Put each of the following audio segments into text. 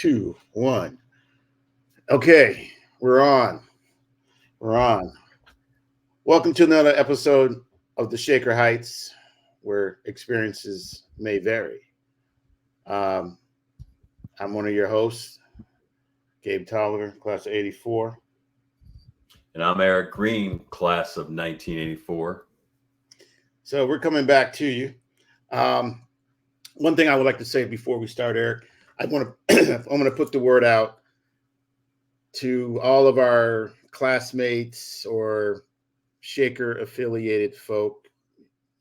two, one. Okay, we're on. We're on. Welcome to another episode of the Shaker Heights, where experiences may vary. Um, I'm one of your hosts, Gabe Tolliver, class of '84. And I'm Eric Green, class of 1984. So we're coming back to you. Um, One thing I would like to say before we start, Eric, I want to I'm going to put the word out to all of our classmates or Shaker affiliated folk.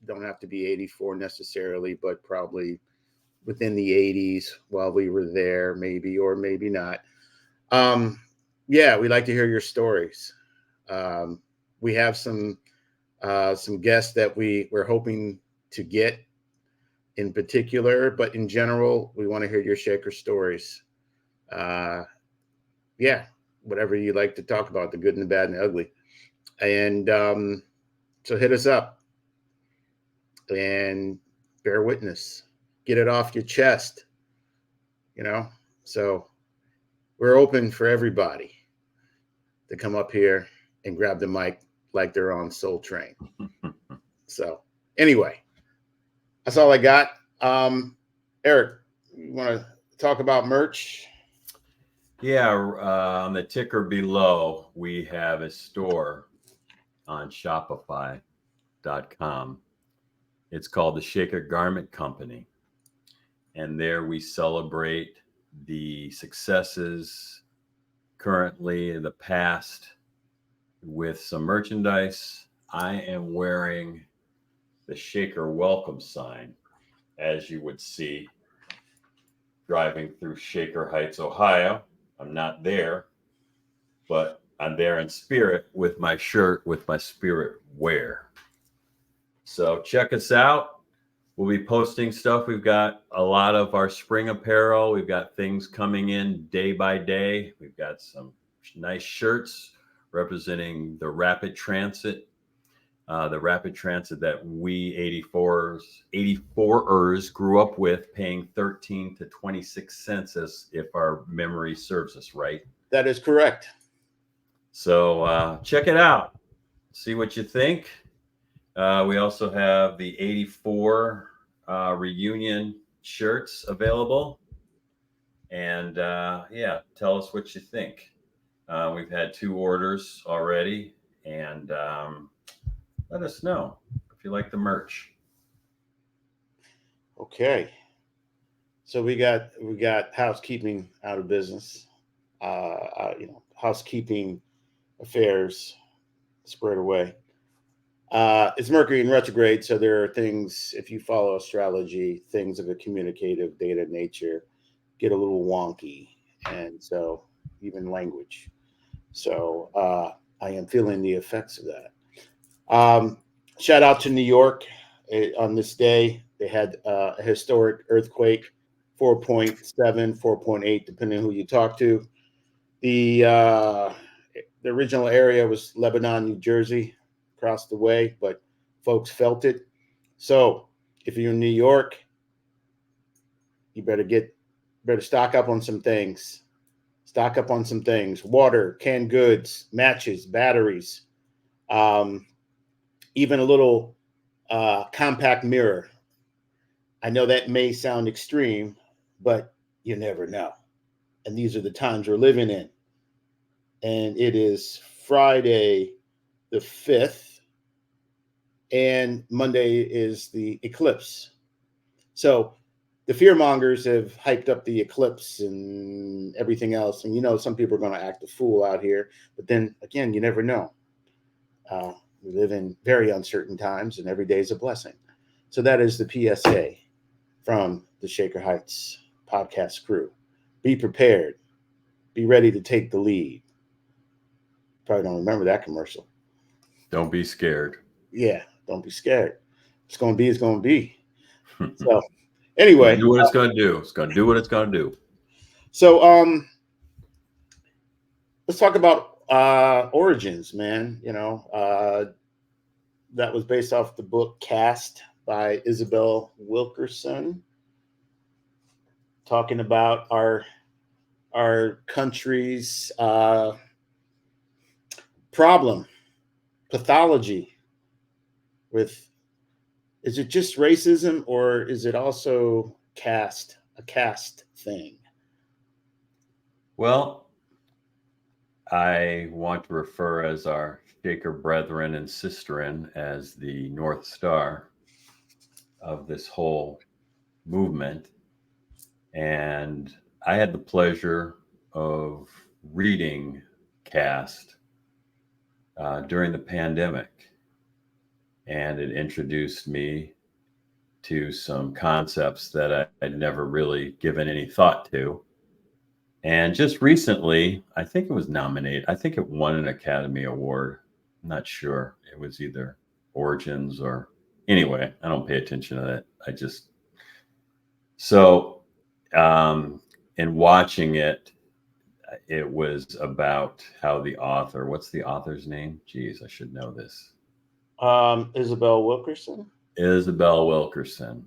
Don't have to be 84 necessarily, but probably within the 80s while we were there, maybe or maybe not. Um, yeah, we'd like to hear your stories. Um, we have some guests that we're hoping to get in particular, but in general, we want to hear your Shaker stories. Uh, yeah, whatever you like to talk about, the good and the bad and the ugly. And so hit us up and bear witness. Get it off your chest, you know? So we're open for everybody to come up here and grab the mic like they're on Soul Train. So anyway, that's all I got. Eric, you want to talk about merch? Yeah, on the ticker below, we have a store on Shopify.com. It's called the Shaker Garment Company. And there we celebrate the successes currently in the past with some merchandise. I am wearing the Shaker welcome sign, as you would see driving through Shaker Heights, Ohio. I'm not there, but I'm there in spirit with my shirt with my spirit wear. So check us out. We'll be posting stuff. We've got a lot of our spring apparel. We've got things coming in day by day. We've got some nice shirts representing the rapid transit. The rapid transit that we 84ers grew up with, paying 13 to 26 cents, as if our memory serves us right. That is correct. So check it out. See what you think. We also have the 84 reunion shirts available. And yeah, tell us what you think. We've had 2 orders already. And let us know if you like the merch. Okay. So we got housekeeping out of business. Housekeeping affairs squared away. It's Mercury in retrograde, so there are things, if you follow astrology, things of a communicative data nature get a little wonky, and so even language. So I am feeling the effects of that. Shout out to New York. On this day. They had a historic earthquake, 4.7, 4.8, depending on who you talk to. The original area was Lebanon, New Jersey, across the way, but folks felt it. So if you're in New York, you better stock up on some things. Stock up on some things: water, canned goods, matches, batteries, um, even a little compact mirror. I know that may sound extreme, but you never know. And these are the times we're living in. And it is Friday the 5th, and Monday is the eclipse. So the fear mongers have hyped up the eclipse and everything else. And some people are going to act a fool out here. But then again, you never know. We live in very uncertain times, and every day is a blessing. So that is the PSA from the Shaker Heights podcast crew. Be prepared. Be ready to take the lead. Probably don't remember that commercial. Don't be scared. Yeah, don't be scared. It's going to be, it's going to be. So anyway. Do what it's going to do. It's going to do what it's going to do. So let's talk about origins, man. That was based off the book Cast by Isabel Wilkerson, talking about our our country's problem, pathology with, is it just racism or is it also a caste thing? Well, I want to refer as our Shaker brethren and sisterin as the North Star of this whole movement. And I had the pleasure of reading Cast during the pandemic, and it introduced me to some concepts that I'd never really given any thought to. And just recently, I think it was nominated. I think it won an Academy Award. I'm not sure. It was either Origins or anyway, I don't pay attention to that. I just so in watching it, it was about how the author, what's the author's name? Geez, I should know this. Isabel Wilkerson. Isabel Wilkerson.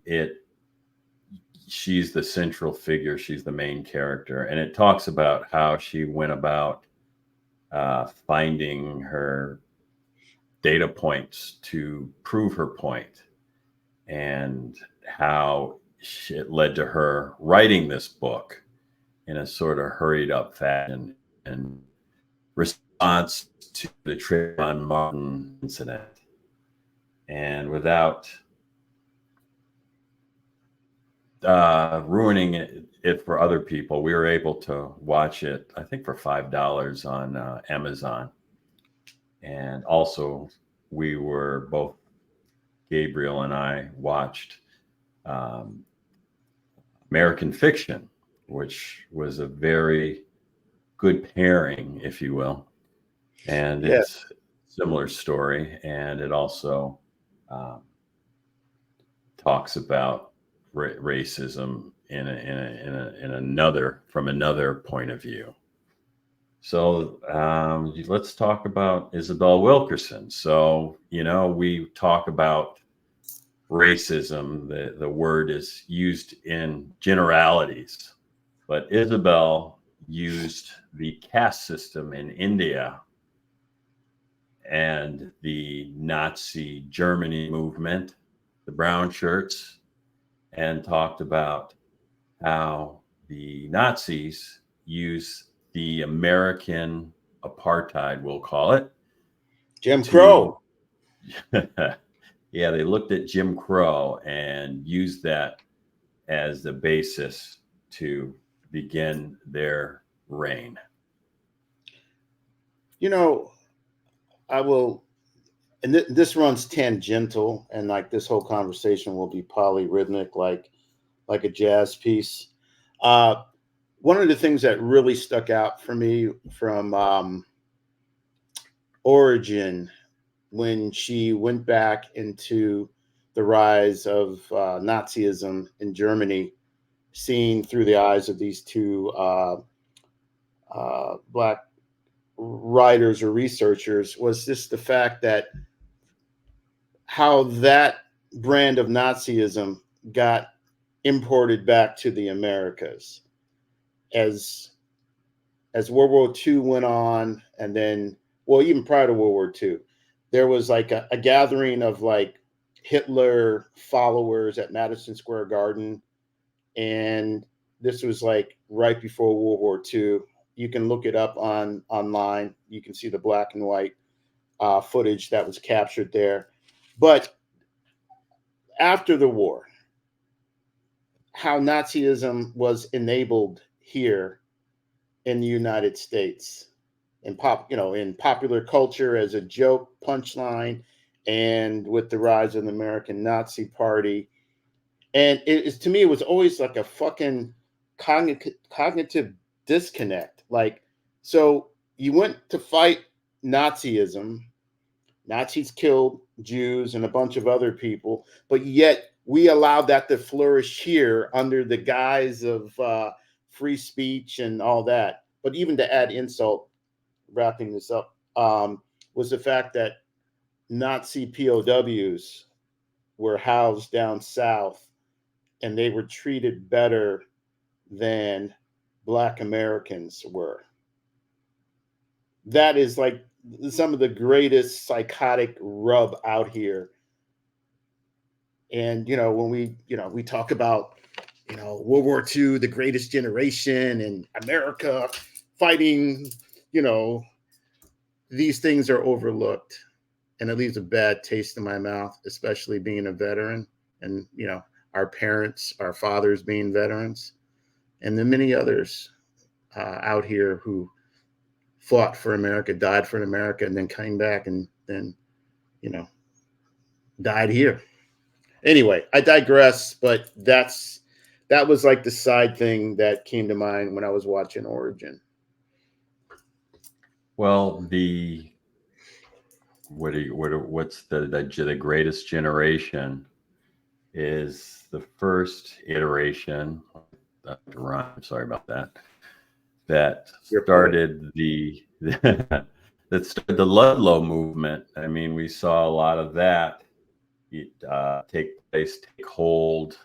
It she's the central figure. She's the main character, and it talks about how she went about finding her data points to prove her point, and how it led to her writing this book in a sort of hurried up fashion in response to the Trayvon Martin incident. And without ruining it for other people, we were able to watch it, I think, for $5 on Amazon. And also, we were both, Gabriel and I, watched um, American Fiction, which was a very good pairing, if you will. And Yeah. it's a similar story. And it also um, talks about racism in another, from another point of view. So let's talk about Isabel Wilkerson. So, we talk about racism. The word is used in generalities, but Isabel used the caste system in India and the Nazi Germany movement, the brown shirts, and talked about how the Nazis used the American apartheid, we'll call it, Jim to, Crow. yeah, they looked at Jim Crow and used that as the basis to begin their reign. You know, I will, and this runs tangential, and like this whole conversation will be polyrhythmic, like a jazz piece. Uh, One of the things that really stuck out for me from Origin, when she went back into the rise of Nazism in Germany, seen through the eyes of these two black writers or researchers, was just the fact that how that brand of Nazism got imported back to the Americas as World War II went on, and then, well, even prior to World War II, there was like a gathering of like Hitler followers at Madison Square Garden, and this was like right before World War II. You can look it up online. You can see the black and white footage that was captured there. But after the war, how Nazism was enabled here in the United States, in popular culture as a joke punchline, and with the rise of the American Nazi Party. And it is, to me, it was always like a fucking cognitive disconnect. Like, so you went to fight Nazism. Nazis killed Jews and a bunch of other people, but yet we allowed that to flourish here under the guise of free speech and all that. But even to add insult, wrapping this up, was the fact that Nazi POWs were housed down south, and they were treated better than Black Americans were. That is like some of the greatest psychotic rub out here. And when we talk about World War II, the greatest generation, and America fighting, you know these things are overlooked, and it leaves a bad taste in my mouth, especially being a veteran, and our parents, our fathers being veterans, and the many others out here who fought for America, died for America, and then came back and then you know died here. Anyway, I digress, but that was like the side thing that came to mind when I was watching Origin. Well, what's the greatest generation is the first iteration. I'm sorry about that. That Your point. started that started the Ludlow movement. I mean, we saw a lot of that take hold,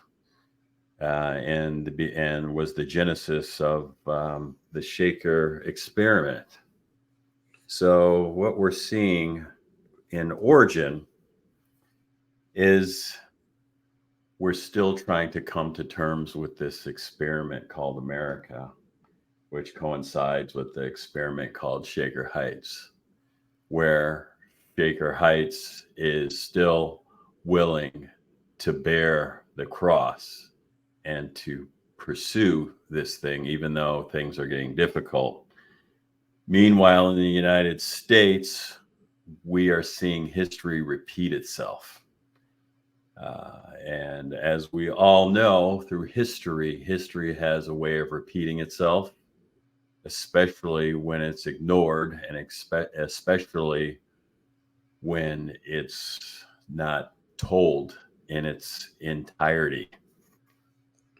and was the genesis of the Shaker experiment. So what we're seeing in Origin is we're still trying to come to terms with this experiment called America, which coincides with the experiment called Shaker Heights, where Shaker Heights is still willing to bear the cross and to pursue this thing, even though things are getting difficult. Meanwhile, in the United States, we are seeing history repeat itself. And as we all know, through history has a way of repeating itself, especially when it's ignored, and especially when it's not told in its entirety. God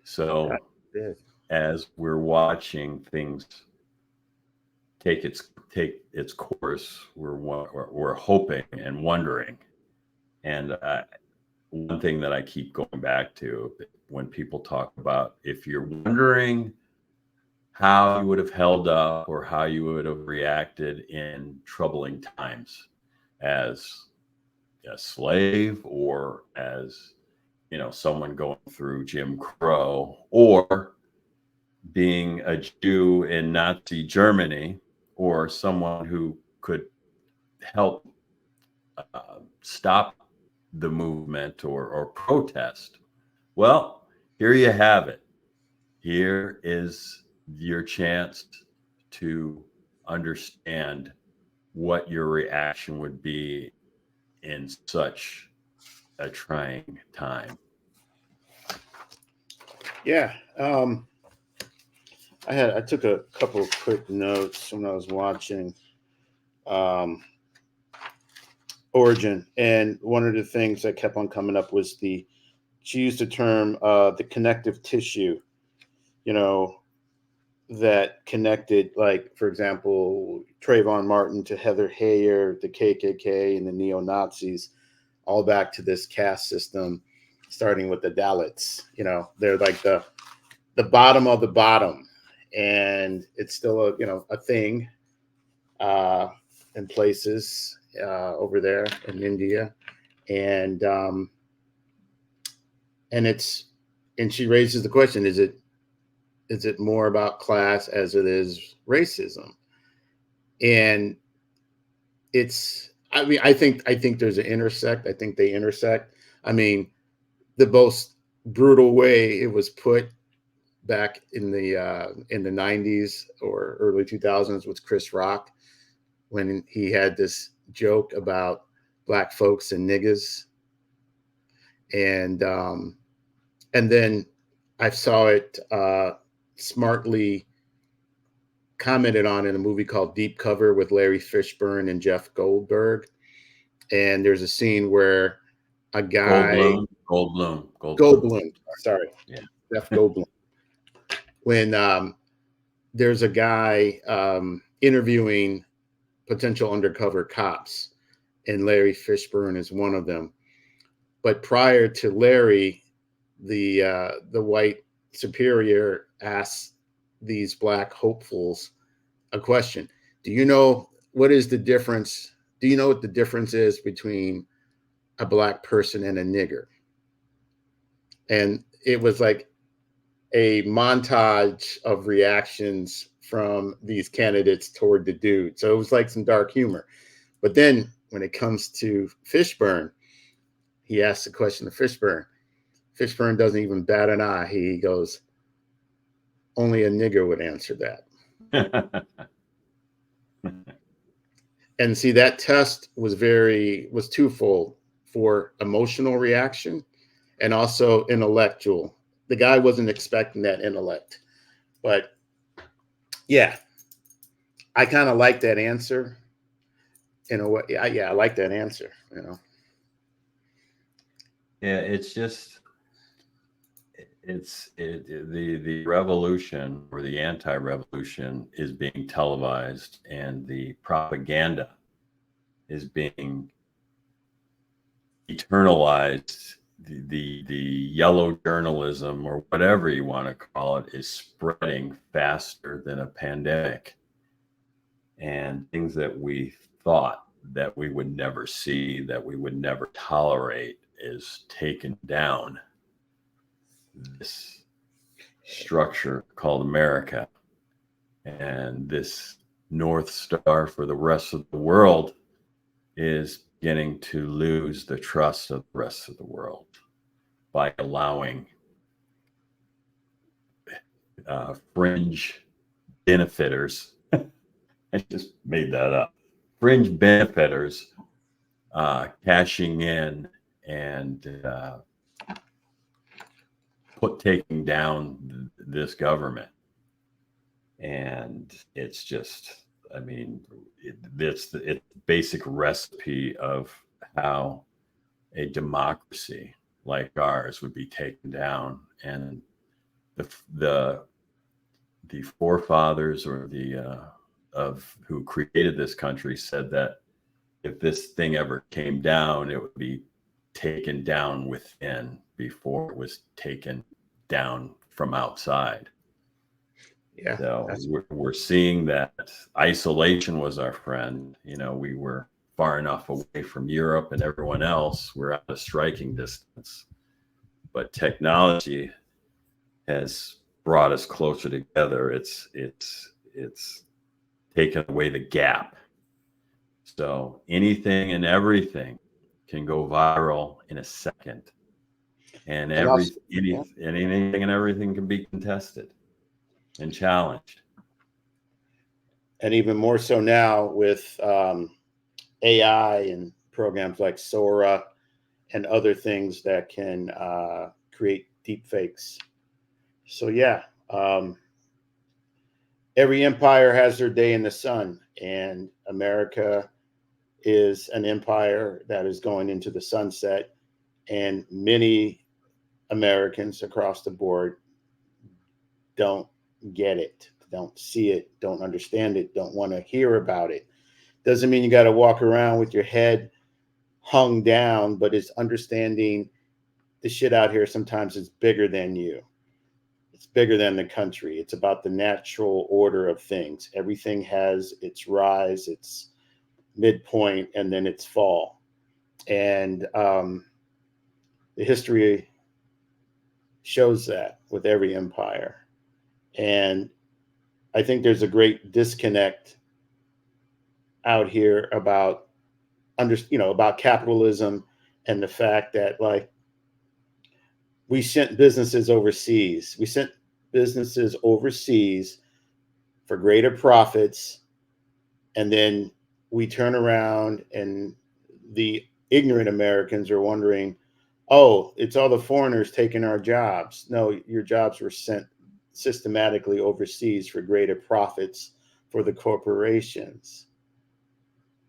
So, did. as we're watching things take its course, we're hoping and wondering. And one thing that I keep going back to when people talk about, if you're wondering how you would have held up or how you would have reacted in troubling times as a slave, or as someone going through Jim Crow, or being a Jew in Nazi Germany, or someone who could help stop the movement, or protest. Well, here you have it. Here is your chance to understand what your reaction would be in such a trying time. Yeah. I took a couple of quick notes when I was watching um, Origin, and one of the things that kept on coming up was she used the term the connective tissue, you know, that connected, like, for example, Trayvon Martin to Heather Heyer, the KKK, and the neo Nazis, all back to this caste system, starting with the Dalits. They're like the bottom of the bottom, and it's still a thing uh, in places over there in India, and and it's and she raises the question: is it more about class as it is racism? And I think there's an intersect. I think they intersect. I mean, the most brutal way it was put back in the 90s or early 2000s was Chris Rock, when he had this joke about black folks and niggas, and then I saw it smartly commented on in a movie called Deep Cover with Larry Fishburne and Jeff Goldberg. And there's a scene where a guy, Goldblum. Goldblum, sorry, Yeah. Jeff Goldblum, when there's a guy interviewing potential undercover cops, and Larry Fishburne is one of them. But prior to Larry, the white superior asks these black hopefuls a question. Do you know what is the difference? Do you know what the difference is between a black person and a nigger? And it was like a montage of reactions from these candidates toward the dude. So it was like some dark humor. But then when it comes to Fishburne, he asks the question to Fishburne. Fishburne doesn't even bat an eye. He goes, only a nigger would answer that. And see, that test was twofold, for emotional reaction and also intellectual. The guy wasn't expecting that intellect. But yeah, I kind of like that answer in a way. Yeah, I like that answer, you know. Yeah, the revolution or the anti-revolution is being televised, and the propaganda is being eternalized. The yellow journalism, or whatever you want to call it, is spreading faster than a pandemic, and things that we thought that we would never see, that we would never tolerate, is taken down. This structure called America, and this North Star for the rest of the world, is beginning to lose the trust of the rest of the world by allowing fringe benefiters. I just made that up. Fringe benefiters cashing in and taking down this government. And it's just, I mean, it's the basic recipe of how a democracy like ours would be taken down. And the forefathers, or the of who created this country, said that if this thing ever came down, it would be taken down within before it was taken down from outside. Yeah. So we're seeing that isolation was our friend. You know, we were far enough away from Europe and everyone else. We're at a striking distance. But technology has brought us closer together. It's taken away the gap. So anything and everything can go viral in a second, and And also, yeah. anything and everything can be contested and challenged. And even more so now with AI and programs like Sora and other things that can create deep fakes. So yeah, every empire has their day in the sun, and America is an empire that is going into the sunset, and many Americans across the board don't get it, don't see it, don't understand it, don't want to hear about it. Doesn't mean you got to walk around with your head hung down, but it's understanding the shit out here sometimes is bigger than you. It's bigger than the country. It's about the natural order of things. Everything has its rise, its midpoint, and then its fall. And the history shows that with every empire. And I think there's a great disconnect out here about about capitalism, and the fact that, like, we sent businesses overseas. We sent businesses overseas for greater profits, and then we turn around and the ignorant Americans are wondering, oh, it's all the foreigners taking our jobs. No, your jobs were sent systematically overseas for greater profits for the corporations.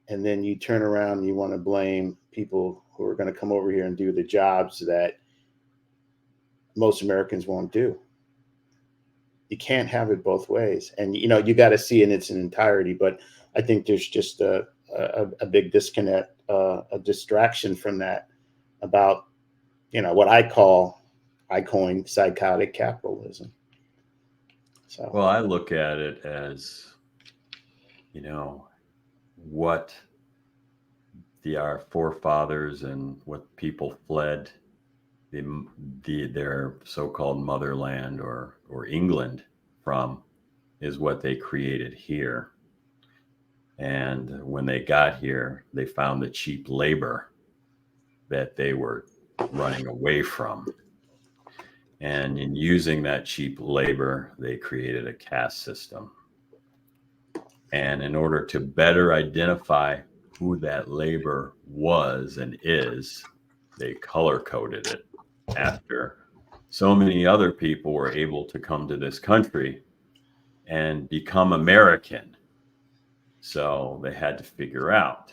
And then you turn around and you want to blame people who are going to come over here and do the jobs that most Americans won't do. You can't have it both ways. And, you got to see it in its entirety. But I think there's just a big disconnect, a distraction from that, about, what I call I coined psychotic capitalism. So, Well, I look at it as, you know, what our forefathers and what people fled the, their so-called motherland or England from is what they created here. And when they got here, they found the cheap labor that they were running away from. And in using that cheap labor, they created a caste system. And in order to better identify who that labor was and is, they color coded it after so many other people were able to come to this country and become American. So they had to figure out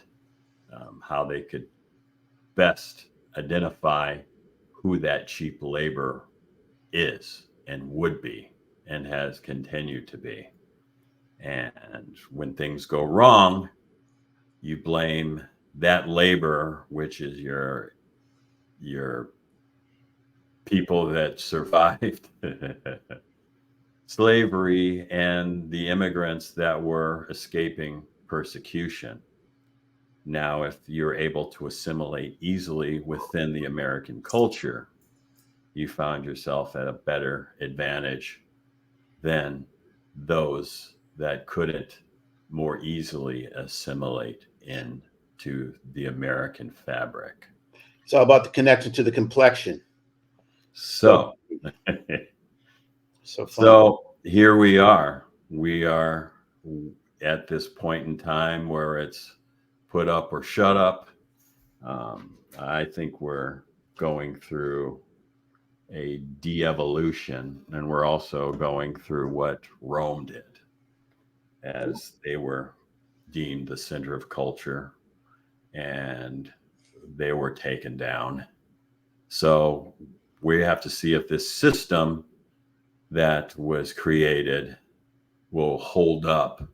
how they could best identify who that cheap labor is and would be and has continued to be. And when things go wrong, you blame that labor, which is your people that survived slavery and the immigrants that were escaping persecution. Now, if you're able to assimilate easily within the American culture, you found yourself at a better advantage than those that couldn't more easily assimilate into the American fabric. it's all about the connection to the complexion. So, So, so funny. so here we are. We are at this point in time where it's put up or shut up. I think we're going through a de-evolution, and we're also going through what Rome did, as they were deemed the center of culture and they were taken down. So we have to see if this system that was created will hold up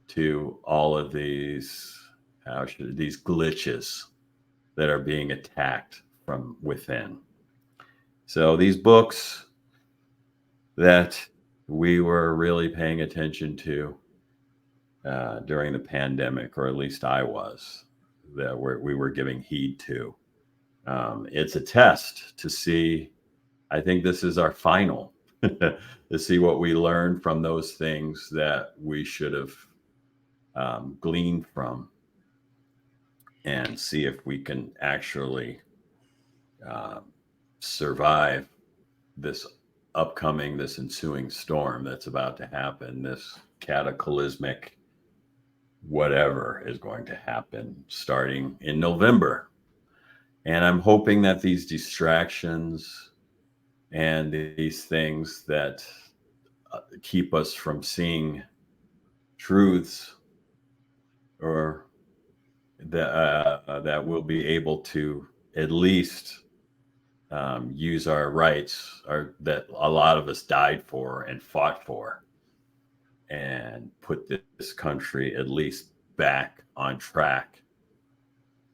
to all of these glitches that are being attacked from within. So these books that we were really paying attention to during the pandemic, or at least I was, that we were giving heed to. It's a test to see. I think this is our final to see what we learned from those things that we should have gleaned from, and see if we can actually uh, survive this this ensuing storm that's about to happen, this cataclysmic whatever is going to happen starting in November. And I'm hoping that these distractions and these things that keep us from seeing truths, or that we'll be able to at least use our rights, that a lot of us died for and fought for, and put this country at least back on track,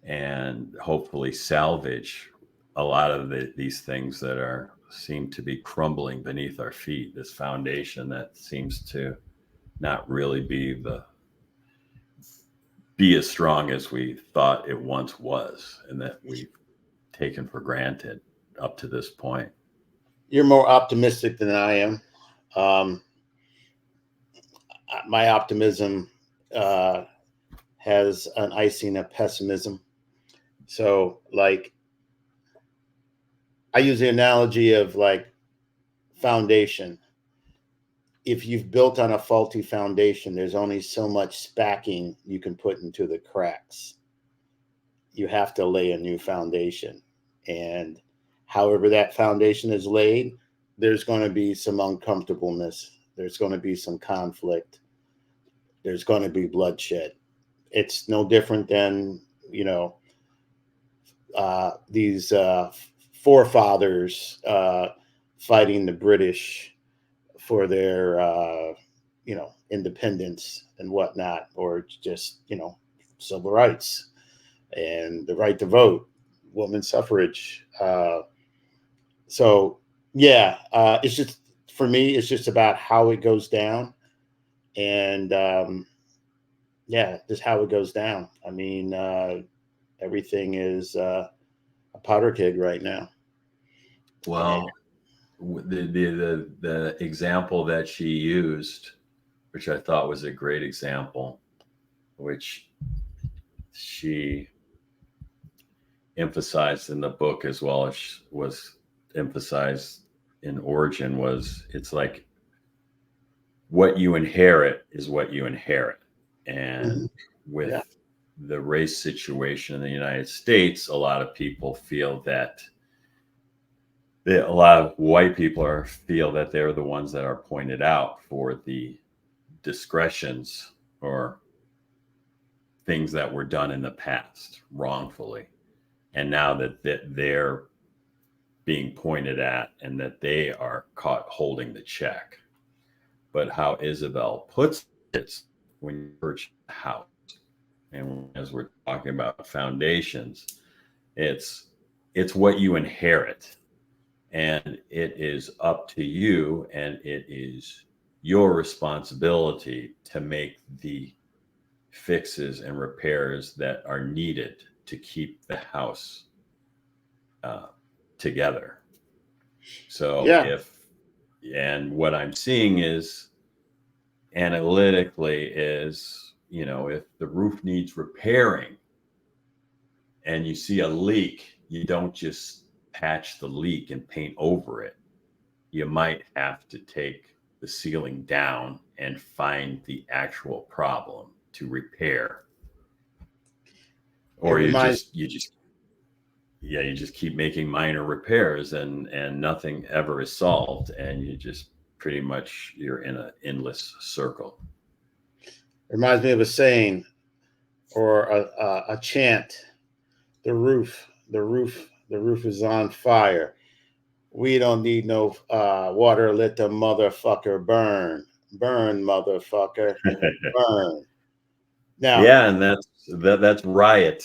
and hopefully salvage a lot of these things that seem to be crumbling beneath our feet. This foundation that seems to not really be as strong as we thought it once was, and that we've taken for granted up to this point. You're more optimistic than I am. Um, my optimism has an icing of pessimism. So, like, I use the analogy of like foundation. If you've built on a faulty foundation, there's only so much spacking you can put into the cracks. You have to lay a new foundation. And however that foundation is laid, there's going to be some uncomfortableness. There's going to be some conflict. There's going to be bloodshed. It's no different than, these forefathers fighting the British for their, independence and whatnot, or just, civil rights and the right to vote, women's suffrage. So Yeah, it's just for me, it's just about how it goes down, and yeah, just how it goes down. I mean, everything is a powder keg right now. And Well, the example that she used, which I thought was a great example, which she emphasized in the book as well as was emphasized in Origin, was it's like what you inherit is what you inherit. And mhm, with yeah, the race situation in the United States, a lot of people feel that a lot of white people feel that they're the ones that are pointed out for the discretions or things that were done in the past wrongfully. And now that they're being pointed at and that they are caught holding the check. But how Isabel puts it, when you purchase a house, and as we're talking about foundations, it's it's what you inherit, and it is up to you, and it is your responsibility to make the fixes and repairs that are needed to keep the house uh, together. So yeah. if and what I'm seeing is analytically is, if the roof needs repairing and you see a leak, you don't just patch the leak and paint over it. You might have to take the ceiling down and find the actual problem to repair, It or you reminds just you just yeah, you just keep making minor repairs, and nothing ever is solved, and you just pretty much you're in an endless circle. reminds me of a saying or a chant. The roof, the roof, the roof is on fire. We don't need no water. Let the motherfucker burn, burn, motherfucker, burn. Now, Yeah, and that's riot.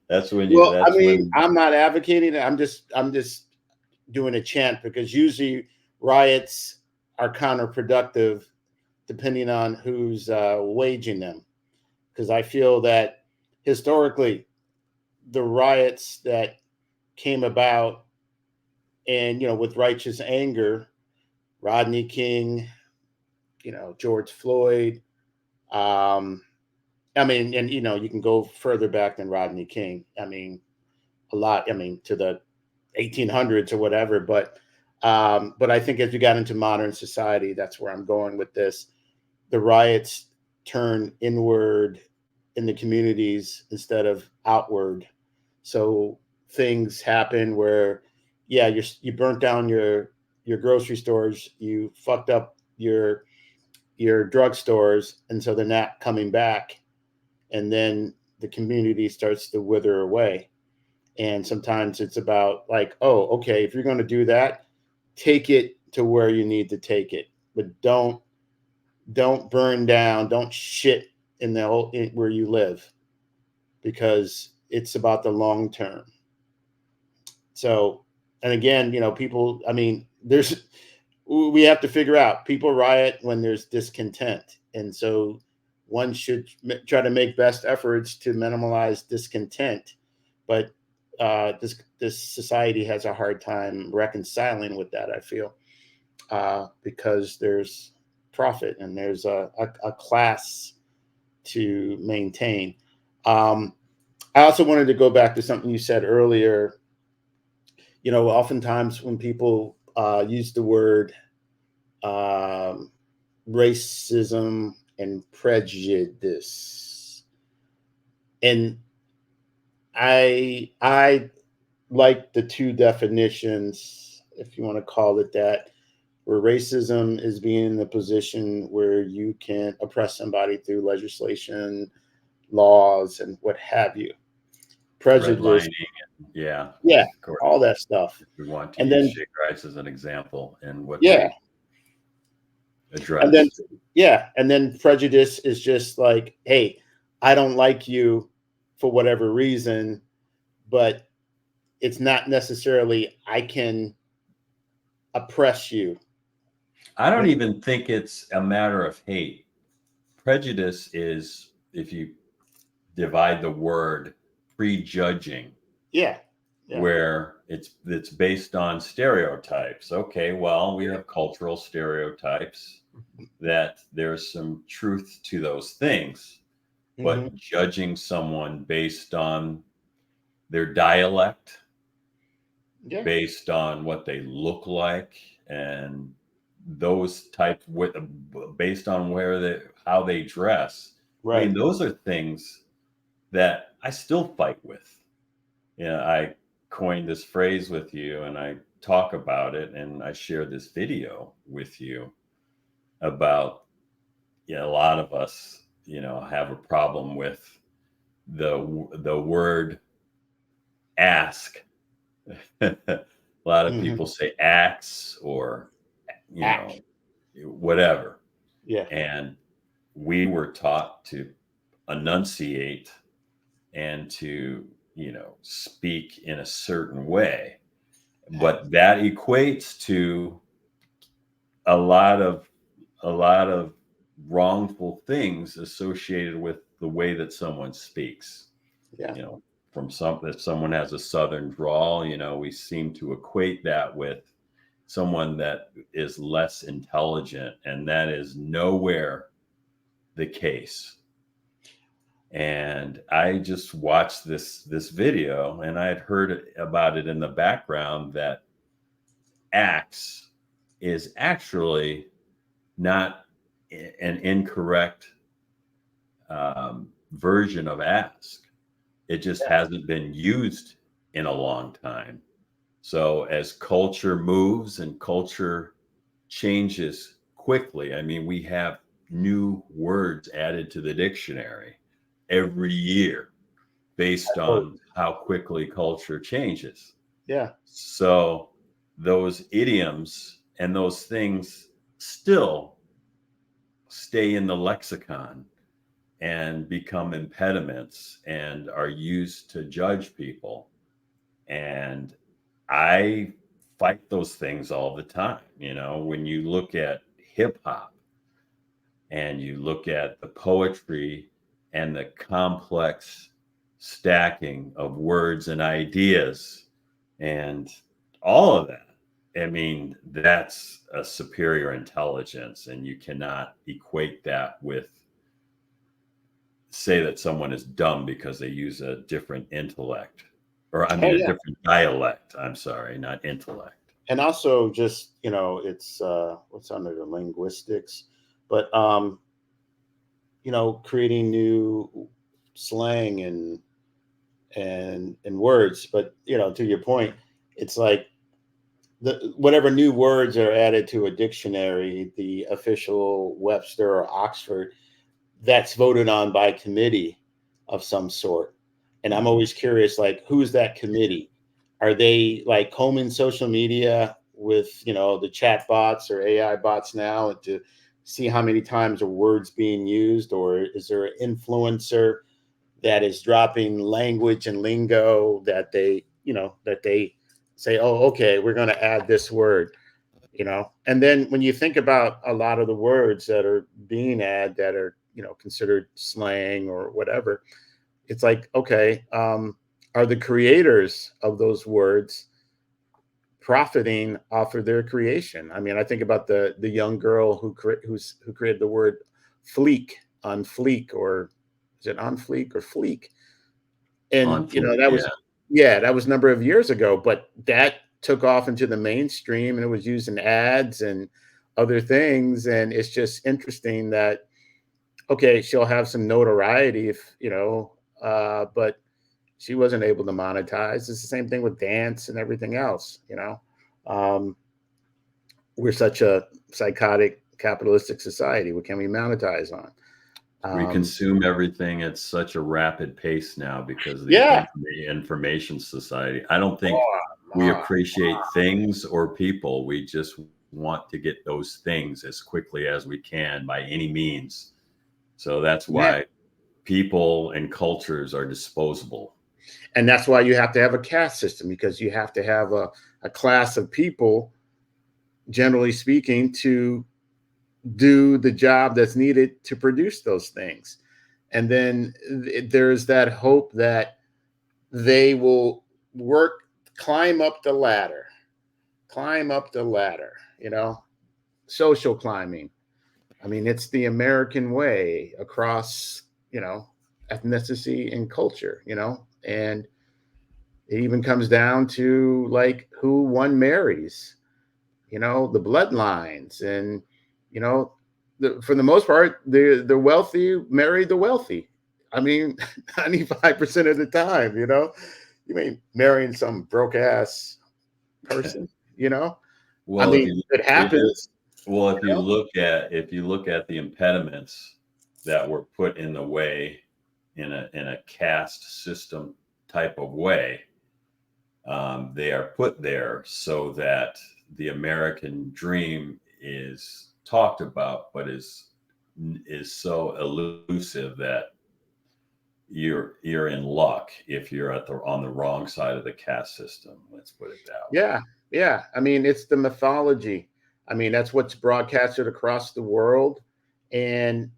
That's when you well, I that's mean, when I'm not advocating it. I'm just doing a chant because usually riots are counterproductive depending on who's waging them. Because I feel that historically, the riots that came about and with righteous anger, Rodney King, George Floyd. Um, I mean, and you can go further back than Rodney King. I mean, a lot. I mean, to the 1800s or whatever. But I think as we got into modern society, that's where I'm going with this. The riots turn inward in the communities instead of outward. So things happen where, yeah, you burnt down your grocery stores, you fucked up your drugstores, and so they're not coming back, and then the community starts to wither away. And sometimes it's about like, oh, okay, if you're going to do that, take it to where you need to take it, but don't burn down, don't shit in where you live, because it's about the long term. So, and again, people, I mean, we have to figure out, people riot when there's discontent. And so one should try to make best efforts to minimize discontent. But this society has a hard time reconciling with that, I feel, because there's profit and there's a class to maintain. Um, I also wanted to go back to something you said earlier. Oftentimes when people use the word um, racism and prejudice, and I like the two definitions, if you want to call it that, where racism is being in the position where you can oppress somebody through legislation, laws, and what have you. Prejudice, redlining, yeah, yeah, of course, all that stuff. if we want to And use then, Shaker Ice as an example and what yeah, they and then, address. yeah, and then prejudice is just like, hey, I don't like you for whatever reason, but it's not necessarily I can oppress you. I don't even think it's a matter of hate. Prejudice is, if you divide the word, prejudging, Yeah. Yeah. where it's based on stereotypes. Okay, well, we have cultural stereotypes that there's some truth to those things, Hmm. but judging someone based on their dialect, Yeah. based on what they look like, and those types with based on where they how they dress. I mean, Right. those are things that I still fight with. Yeah, I coined this phrase with you and I talk about it and I share this video with you about, a lot of us, have a problem with the word ask. A lot of Hmm. people say axe or, you know, Act. whatever. Yeah. And we were taught to enunciate and to, speak in a certain way. Act. But that equates to a lot of a lot of wrongful things associated with the way that someone speaks. Yeah. You know, from some if someone has a southern drawl, we seem to equate that with someone that is less intelligent, and that is nowhere the case. And I just watched this video, and I had heard about it in the background that axe is actually not an incorrect version of ask. It just Yeah. hasn't been used in a long time. So as culture moves and culture changes quickly, I mean, we have new words added to the dictionary every year based Oh, on how quickly culture changes. yeah. So those idioms and those things still stay in the lexicon and become impediments and are used to judge people. And I fight those things all the time. When you look at hip hop and you look at the poetry and the complex stacking of words and ideas and all of that, I mean, that's a superior intelligence. And you cannot equate that with, say that someone is dumb because they use a different intellect, or I Oh mean, a yeah. different dialect. I'm sorry, not intellect. And also just, it's what's under the linguistics, but creating new slang and words. But to your point, it's like whatever new words are added to a dictionary, the official Webster or Oxford, that's voted on by committee of some sort. And I'm Mhm. always curious, like, who's that committee? Are they like combing social media with, the chat bots or AI bots now to see how many times are words being used? Or is there an influencer that is dropping language and lingo that they say, oh, okay, we're going to add this word. And then when you think about a lot of the words that are being added that are considered slang or whatever, it's like, okay, are the creators of those words profiting off of their creation? I mean, I think about the young girl who created the word fleek, on fleek, or is it on fleek or fleek? And On fleek, that yeah. was, yeah, that was a number of years ago, but that took off into the mainstream and it was used in ads and other things. And it's just interesting that, okay, she'll have some notoriety if but she wasn't able to monetize. It's the same thing with dance and everything else. um, we're such a psychotic capitalistic society. What can we monetize on? We um, consume everything at such a rapid pace now because of the yeah. information society. I don't think Oh, we my. appreciate things or people. We just want to get those things as quickly as we can by any means. So that's Yeah. why people and cultures are disposable. And that's why you have to have a caste system, because you have to have a class of people generally speaking, to do the job that's needed to produce those things. And then there's that hope that they will work, climb up the ladder, climb up the ladder, social climbing. I mean, it's the American way across, ethnicity and culture, and it even comes down to like who one marries, the bloodlines, and you know, for the most part, the wealthy marry the wealthy. I mean, 95% of the time, you may marrying some broke ass person, I Well, if mean, you it if, happens, well, if you know. you look at the impediments that were put in the way in a caste system type of way, they are put there so that the American dream is talked about, but is so elusive that you're in luck if you're on the wrong side of the caste system. Let's put it that way. Yeah, yeah. I mean, it's the mythology. I mean, that's what's broadcasted across the world, and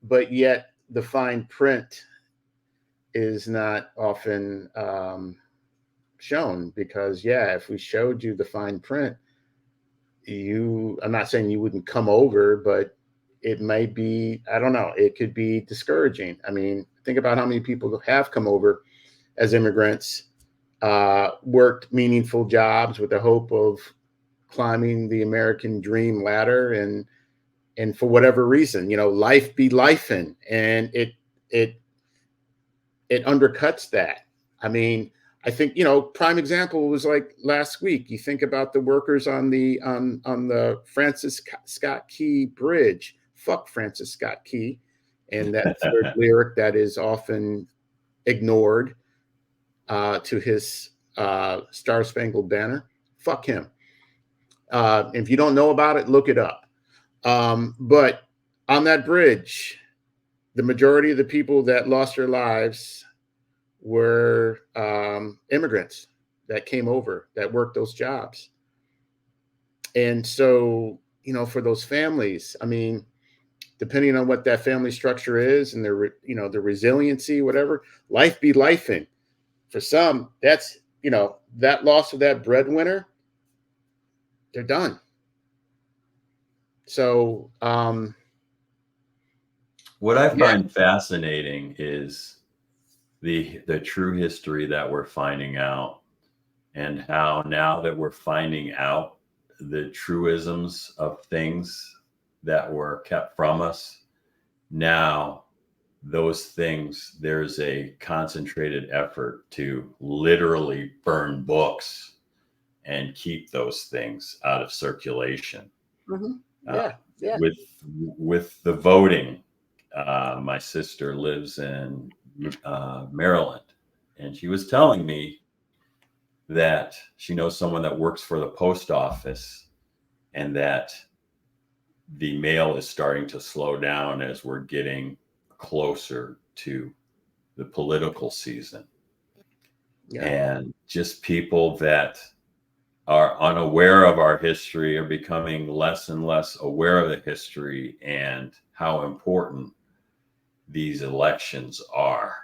but yet the fine print is not often shown because, yeah, if we showed you the fine print, I'm not saying you wouldn't come over, but it might be, I don't know, it could be discouraging. I mean, think about how many people have come over as immigrants, worked meaningful jobs with the hope of climbing the American dream ladder, and for whatever reason, life be lifing, and it it undercuts that. I mean, I think, prime example was like last week. You think about the workers on the Francis Scott Key Bridge. Fuck Francis Scott Key, and that third lyric that is often ignored, to his Star Spangled Banner. Fuck him. If you don't know about it, look it up. But on that bridge, the majority of the people that lost their lives were immigrants that came over that worked those jobs. And so, for those families, I mean, depending on what that family structure is and their, the resiliency, whatever, life be lifing. For some, that's, that loss of that breadwinner, they're done. So, What I yeah, find fascinating is the true history that we're finding out, and how now that we're finding out the truisms of things that were kept from us, now those things, there's a concentrated effort to literally burn books and keep those things out of circulation. mm-hmm. uh, Yeah, yeah, with the voting, my sister lives in Maryland, and she was telling me that she knows someone that works for the post office, and that the mail is starting to slow down as we're getting closer to the political season. yeah. And just people that are unaware of our history are becoming less and less aware of the history and how important these elections are.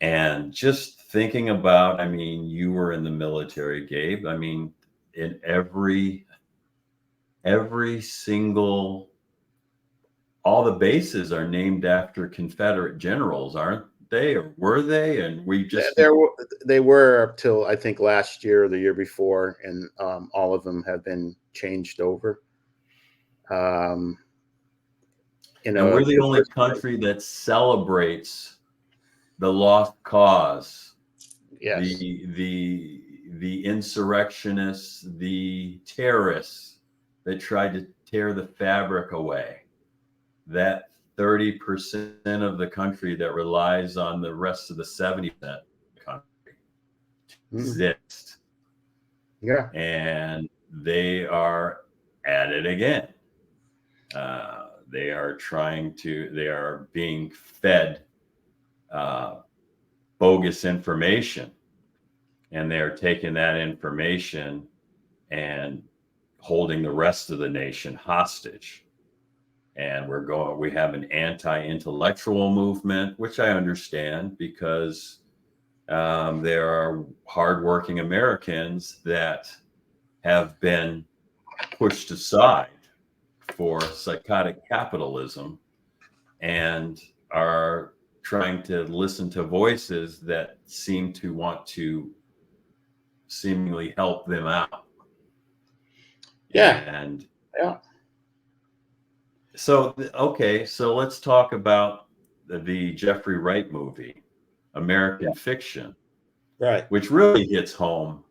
And just thinking about, I mean, you were in the military, Gabe. I mean, in every single, all the bases are named after Confederate generals, aren't they? Or were they? And we just, There were they were up till I think last year or the year before, and all of them have been changed over. Um, and we're the only diverse way. country that celebrates the lost cause, Yes. the insurrectionists, the terrorists that tried to tear the fabric away. That 30% of the country that relies on the rest of the 70% of the country Mhm. exist. Yeah. And they are at it again. They are being fed uh, bogus information, and they're taking that information and holding the rest of the nation hostage. And we have an anti-intellectual movement, which I understand because there are hardworking Americans that have been pushed aside for psychotic capitalism and are trying to listen to voices that seem to want to seemingly help them out. Yeah. And Yeah. so, okay, so let's talk about the Jeffrey Wright movie, American Fiction, Right. which really hits home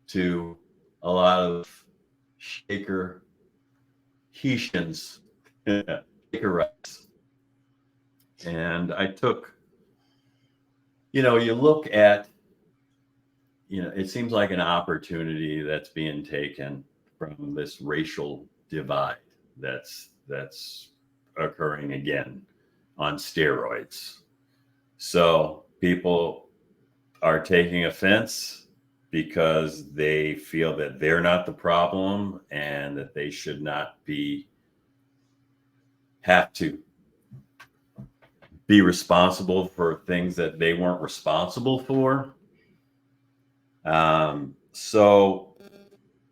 to a lot of Shaker Haitians, Shakerites. And I took, you look at, it seems like an opportunity that's being taken from this racial divide that's occurring again on steroids. So people are taking offense because they feel that they're not the problem and that they should not have to be responsible for things that they weren't responsible for. So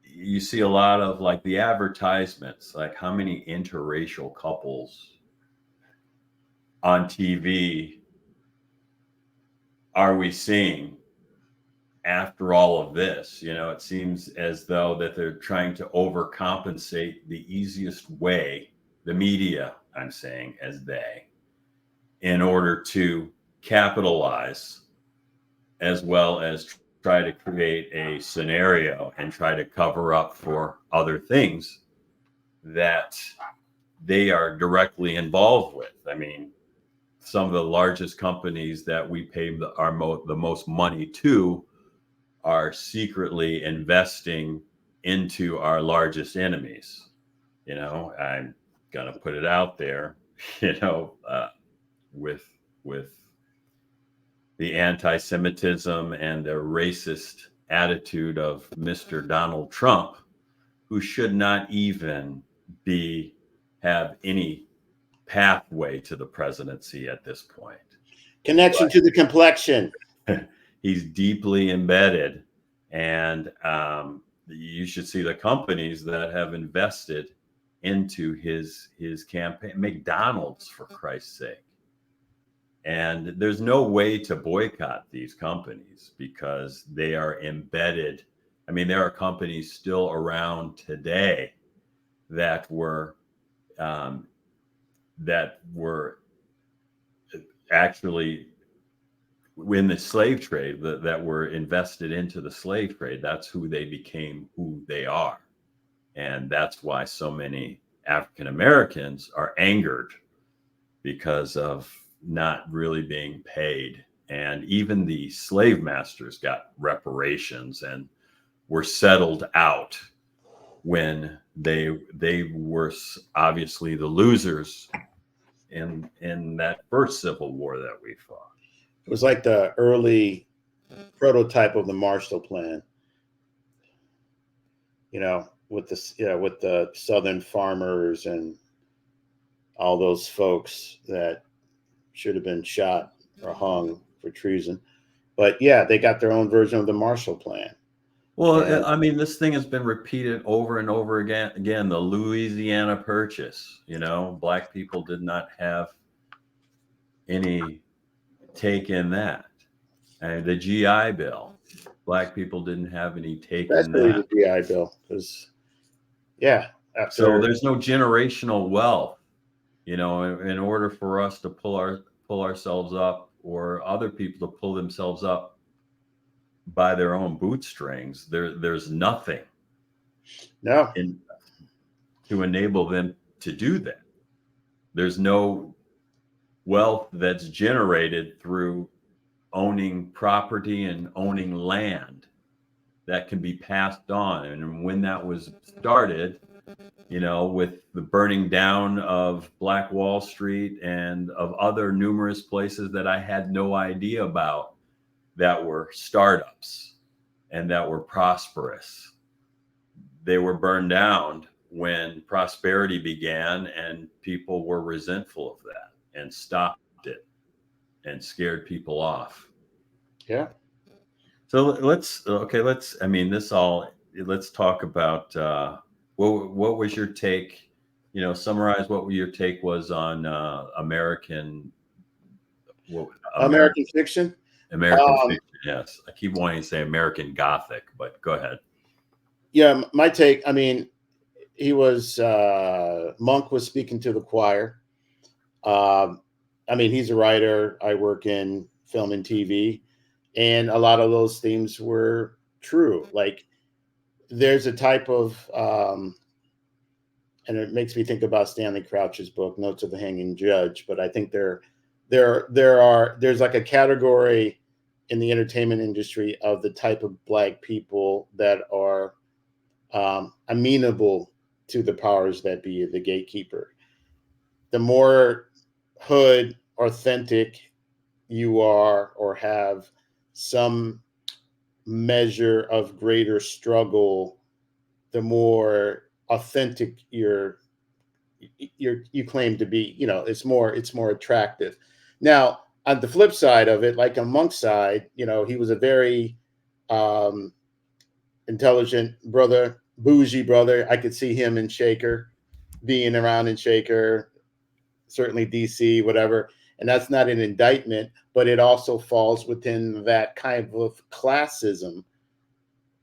you see a lot of like the advertisements, like how many interracial couples on TV are we seeing after all of this? It seems as though that they're trying to overcompensate the easiest way, the media, I'm saying, as they, in order to capitalize as well as try to create a scenario and try to cover up for other things that they are directly involved with. I mean, some of the largest companies that we pay the most money to are secretly investing into our largest enemies. I'm gonna put it out there, with the anti-Semitism and the racist attitude of Mr. Donald Trump, who should not even have any pathway to the presidency at this point. Connection to the complexion. He's deeply embedded, and you should see the companies that have invested into his campaign. McDonald's, for Christ's sake. And there's no way to boycott these companies because they are embedded. I mean, there are companies still around today that were actually in the slave trade, that were invested into the slave trade. That's who they became, who they are. And that's why so many African Americans are angered because of not really being paid. And even the slave masters got reparations and were settled out when they were obviously the losers in that first Civil War that we fought. It was like the early prototype of the Marshall Plan. With the Southern farmers and all those folks that should have been shot or hung for treason. But yeah, they got their own version of the Marshall Plan. Well, and I mean, this thing has been repeated over and over again. Again, the Louisiana Purchase. Black people did not have any take in that. And the GI Bill, Black people didn't have any take in Especially that. the GI Bill, because so there's no generational wealth. In order for us to pull ourselves up, or other people to pull themselves up by their own bootstrings, there's nothing to enable them to do that. There's no wealth that's generated through owning property and owning land that can be passed on. And when that was started, with the burning down of Black Wall Street and of other numerous places that I had no idea about that were startups and that were prosperous, they were burned down when prosperity began, and people were resentful of that and stopped it and scared people off. Yeah. So let's I mean this all let's talk about what was your take, summarize what your take was on American, what American American fiction. American Um, fiction. Yes, I keep wanting to say American Gothic, but go ahead. yeah, my take. I mean, he was Monk was speaking to the choir. Um, I mean, he's a writer. I work in film and TV, and a lot of those themes were true. Like, there's a type of, and it makes me think about Stanley Crouch's book, Notes of the Hanging Judge. But I think there's like a category in the entertainment industry of the type of Black people that are amenable to the powers that be, the gatekeeper. The more hood, authentic you are, or have some measure of greater struggle, the more authentic you claim to be. It's more attractive. Now, on the flip side of it, like on Monk's side, he was a very um, intelligent brother, bougie brother. I could see him in Shaker, being around in Shaker, certainly DC, whatever. And that's not an indictment, but it also falls within that kind of classism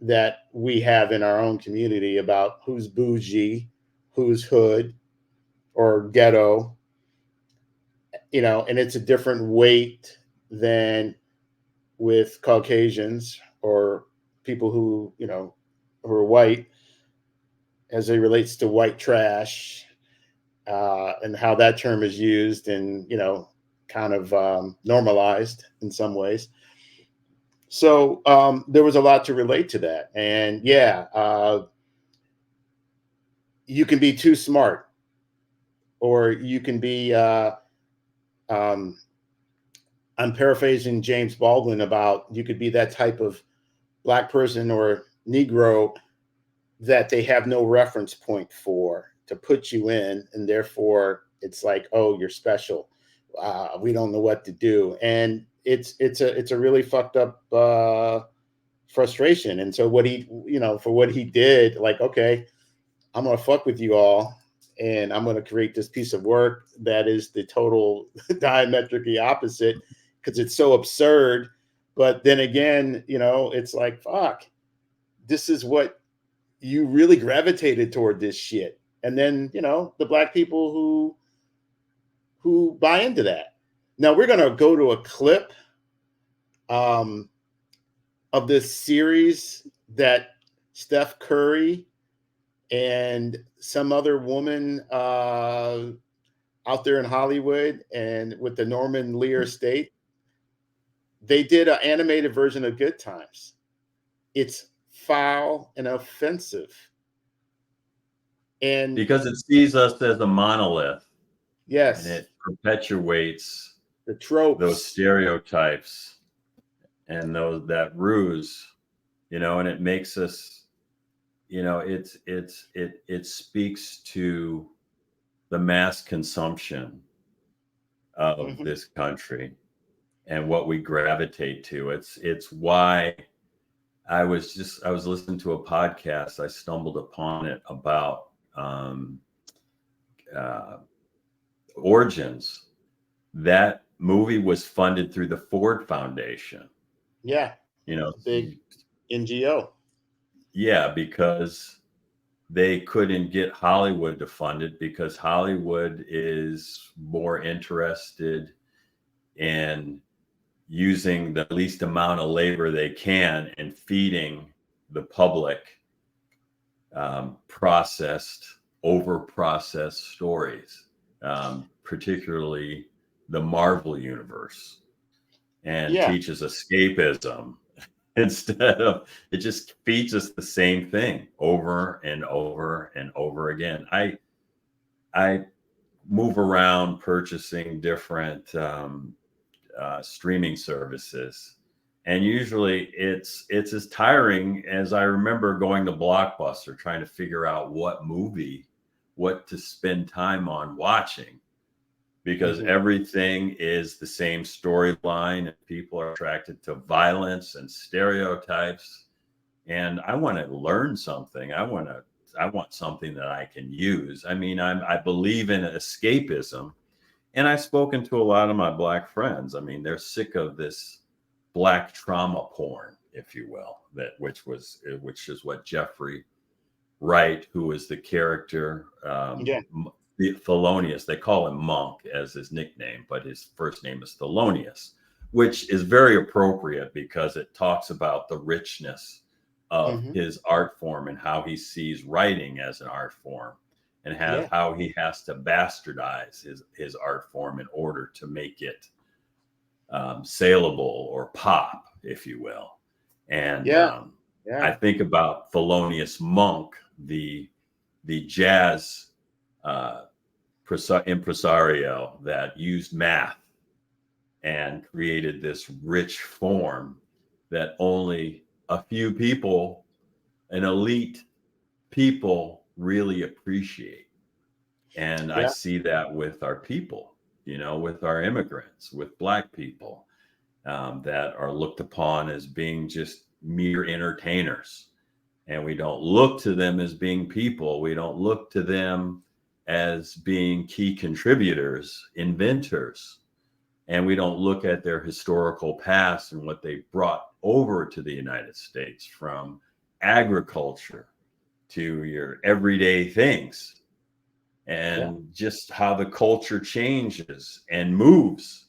that we have in our own community about who's bougie, who's hood or ghetto, and it's a different weight than with Caucasians or people who are white, as it relates to white trash, and how that term is used and kind of normalized in some ways. So there was a lot to relate to that, and yeah, you can be too smart, or you can be. Um, I'm paraphrasing James Baldwin about you could be that type of Black person or Negro that they have no reference point for to put you in, and therefore it's like, oh, you're special. We don't know what to do, and it's a really fucked up frustration. And so for what he did, like, okay, I'm gonna fuck with you all, and I'm gonna create this piece of work that is the total diametrically opposite because it's so absurd. But then again, it's like, fuck, this is what you really gravitated toward this shit. And then, the Black people who buy into that. Now we're gonna go to a clip um, of this series that Steph Curry and some other woman out there in Hollywood and with the Norman Lear estate, they did an animated version of Good Times. It's foul and offensive. And Because it sees us as a monolith, and yes, it perpetuates the those tropes. stereotypes and that ruse, and it makes us, it speaks to the mass consumption of Mhm. this country and what we gravitate to. It's why I was listening to a podcast. I stumbled upon it about uh, Origins. That movie was funded through the Ford Foundation. Yeah, You know, a big NGO. yeah, because they couldn't get Hollywood to fund it because Hollywood is more interested in using the least amount of labor they can and feeding the public processed, over processed stories, particularly the Marvel universe, and Yeah, teaches escapism instead of it just feeds us the same thing over and over and over again. I move around purchasing different streaming services, And usually it's as tiring as I remember going to Blockbuster trying to figure out what to spend time on watching, because Hmm. everything is the same storyline and people are attracted to violence and stereotypes. And I want to learn something. I want something that I can use. I mean, I believe in escapism, and I've spoken to a lot of my black friends. I mean, they're sick of this black trauma porn, if you will, that which is what Jeffrey Wright, who is the character, Yeah. the Thelonious, they call him Monk as his nickname, but his first name is Thelonious, which is very appropriate because it talks about the richness of Hmm. his art form and how he sees writing as an art form, and Yeah. how he has to bastardize his art form in order to make it saleable or pop, if you will. And Yeah. I Yeah. think about Thelonious Monk, the jazz uh, impresario that used math and created this rich form that only a few people, an elite people, really appreciate. And I Yeah. see that with our people, with our immigrants, with Black people, that are looked upon as being just mere entertainers. And we don't look to them as being people. We don't look to them as being key contributors, inventors. And we don't look at their historical past and what they brought over to the United States, from agriculture to your everyday things, Yeah. and just how the culture changes and moves,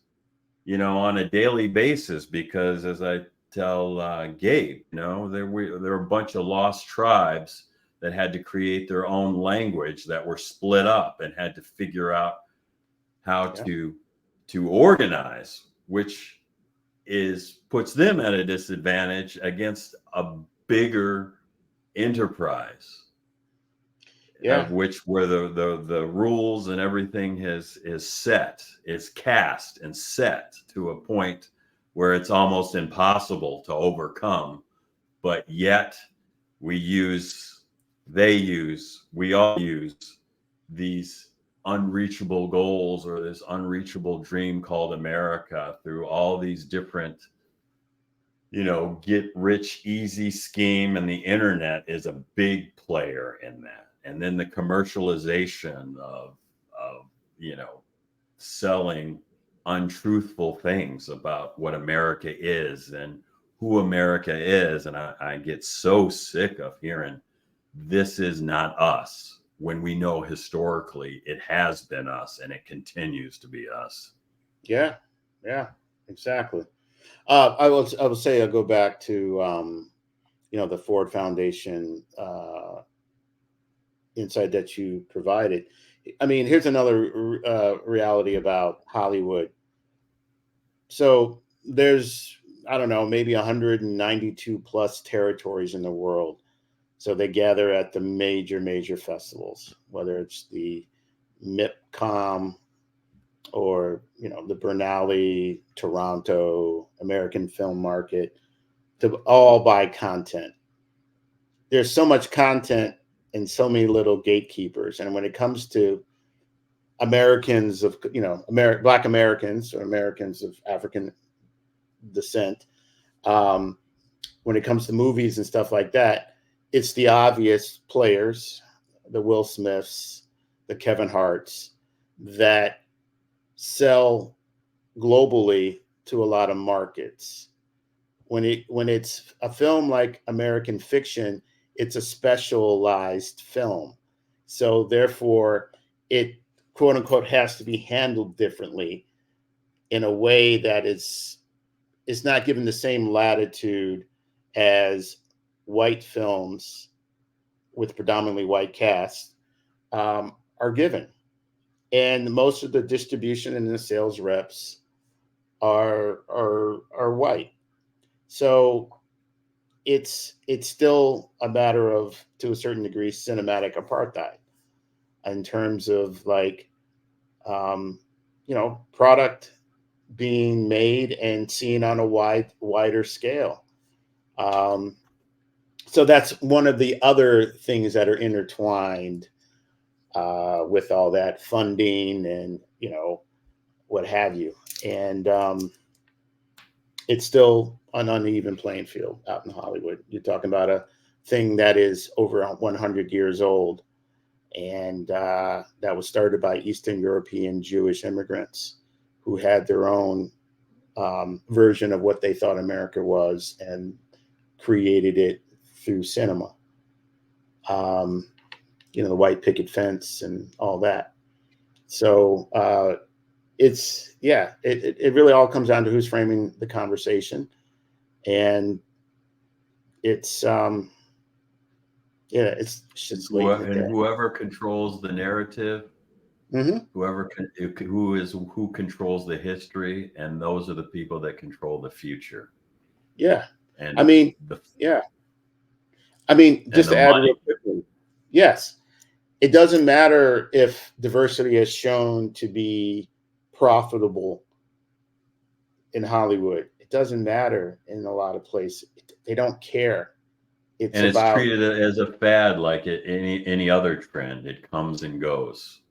on a daily basis. Because as I tell Gabe, there were a bunch of lost tribes that had to create their own language, that were split up and had to figure out how Yeah. to organize, which is puts them at a disadvantage against a bigger enterprise, Yeah. of which where the rules and everything is set, is cast and set to a point where it's almost impossible to overcome. But yet we use we all use these unreachable goals, or this unreachable dream called America, through all these different, get rich easy scheme, and the internet is a big player in that. And then the commercialization of you know selling untruthful things about what America is and who America is. And I get so sick of hearing this is not us, when we know historically it has been us and it continues to be us. Yeah. Yeah. Exactly. I will say I'll go back to the Ford Foundation insight that you provided. I mean, here's another reality about Hollywood. So there's, I don't know, maybe 192 plus territories in the world. So they gather at the major festivals, whether it's the MIPCOM or the Berlinale, Toronto, American Film Market, to all buy content. There's so much content and so many little gatekeepers. And when it comes to Americans of Black Americans or Americans of African descent, um, when it comes to movies and stuff like that, it's the obvious players, the Will Smiths, the Kevin Harts, that sell globally to a lot of markets. When it's a film like American Fiction, it's a specialized film, so therefore it quote unquote has to be handled differently in a way that is not given the same latitude as white films with predominantly white casts are given, and most of the distribution and the sales reps are white. So it's still a matter of, to a certain degree, cinematic apartheid in terms of like product being made and seen on a wider scale. Um, so that's one of the other things that are intertwined with all that funding and what have you. And it's still an uneven playing field out in Hollywood. You're talking about a thing that is over 100 years old, and that was started by Eastern European Jewish immigrants who had their own version of what they thought America was and created it through cinema. Um, the white picket fence and all that. So it really all comes down to who's framing the conversation, and it's it's just laying it And there. whoever controls the narrative, Mm-hmm. who controls the history, and those are the people that control the future. Yeah, I And mean, the yeah, I mean, and just the to add money. real quickly, yes, it doesn't matter if diversity is shown to be profitable in Hollywood. It doesn't matter in a lot of places. They don't care. It's And it's about treated as a fad, like any other trend. It comes and goes.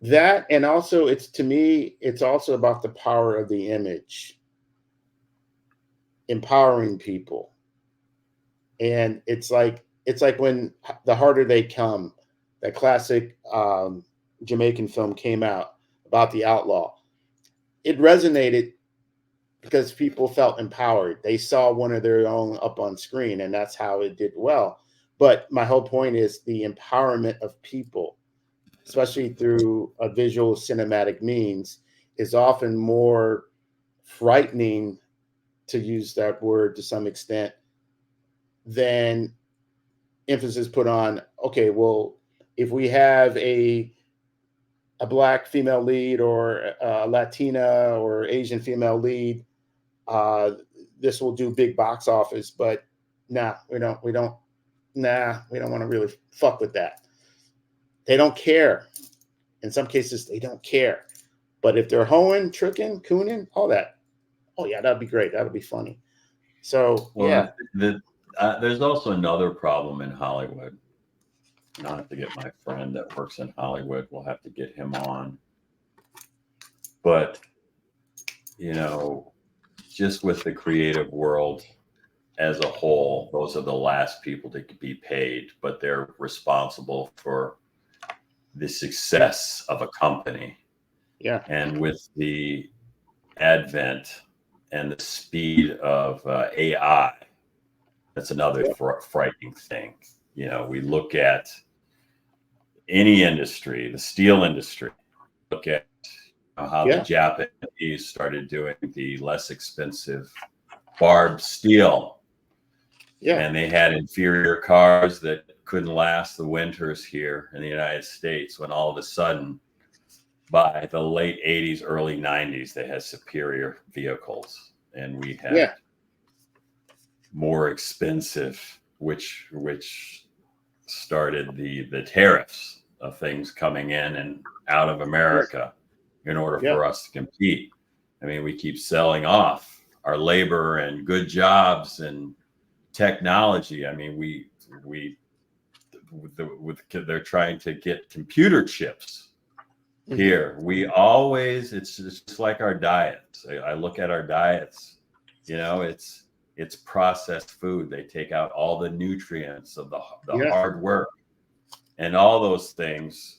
that, and also it's to me, it's also about the power of the image, empowering people. And it's like when The Harder They Come, that classic Jamaican film came out about the outlaw. It resonated because people felt empowered. They saw one of their own up on screen, and that's how it did well. But my whole point is the empowerment of people, especially through a visual cinematic means, is often more frightening, to use that word to some extent, than emphasis put on, okay, well, if we have a black female lead or a Latina or Asian female lead, uh, this will do big box office. But nah, we don't want to really fuck with that. They don't care. In some cases, they don't care. But if they're hoeing, tricking, cooning, all that, oh yeah, that'd be great. That'll be funny. So Well, yeah, there's also another problem in Hollywood. And I'll have to get my friend that works in Hollywood. We'll have to get him on. But you know, just with the creative world as a whole, those are the last people to be paid, but they're responsible for the yeah, success of a company. yeah, And with the advent and the speed of AI, that's another yeah, frightening thing. We look at any industry, the steel industry, look at how the yeah, Japanese started doing the less expensive barbed steel, yeah, and they had inferior cars that couldn't last the winters here in the United States, when all of a sudden, by the late 80s, early 90s, they had superior vehicles, and we yeah, had more expensive, which started the tariffs of things coming in and out of yeah, America in order yeah, for us to compete. I mean, we keep selling off our labor and good jobs and technology. I mean, they're trying to get computer chips mm-hmm. here. It's just like our diets. I look at our diets, it's processed food. They take out all the nutrients of the Yeah, hard work and all those things.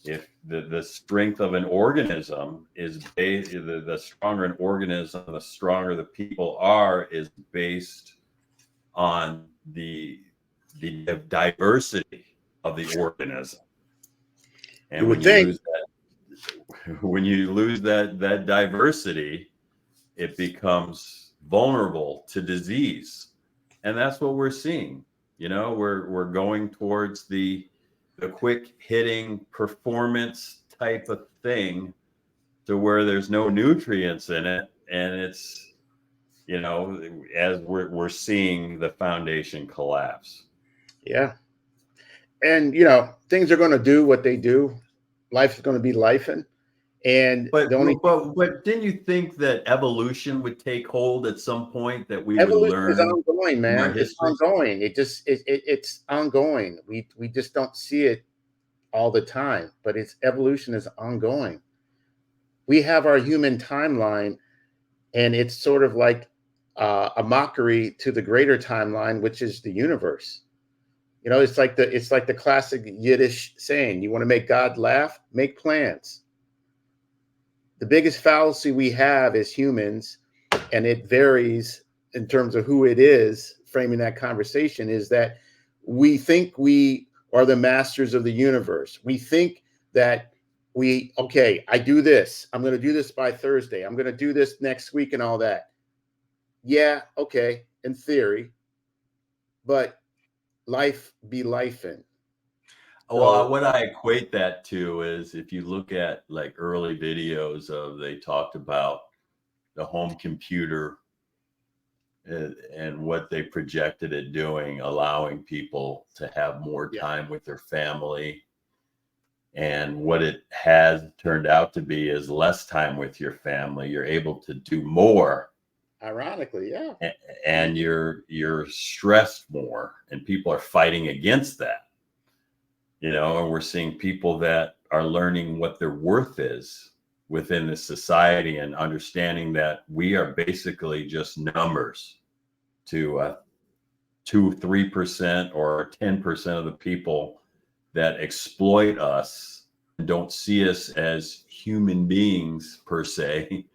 If the strength of an organism is based, the stronger an organism, the stronger the people are, is based on the diversity of the organism. you And would think. when you lose that diversity, it becomes vulnerable to disease. And that's what we're seeing. We're going towards the quick hitting performance type of thing, to where there's no nutrients in it, and it's, as we're seeing the foundation collapse. Yeah, and things are going to do what they do. Life is going to be lifing, And But the only but didn't you think that evolution would take hold at some point, that we would evolution is learn ongoing, from our man. It's history? ongoing. It's ongoing. We just don't see it all the time, but it's evolution is ongoing. We have our human timeline, and it's sort of like a mockery to the greater timeline, which is the universe. You know, it's like the classic Yiddish saying: "You want to make God laugh? Make plans." The biggest fallacy we have as humans, and it varies in terms of who it is framing that conversation, is that we think we are the masters of the universe. We think that okay, I do this. I'm going to do this by Thursday. I'm going to do this next week and all that. Yeah, okay, in theory, but life be life in. Well, So what I equate that to is, if you look at like early videos of, they talked about the home computer, and what they projected it doing, allowing people to have more yeah, time with their family. And what it has turned out to be is less time with your family. You're able to do more, ironically, yeah. and you're stressed more, and people are fighting against that. And we're seeing people that are learning what their worth is within this society, and understanding that we are basically just numbers to 2-3% or 10% of the people that exploit us and don't see us as human beings per se.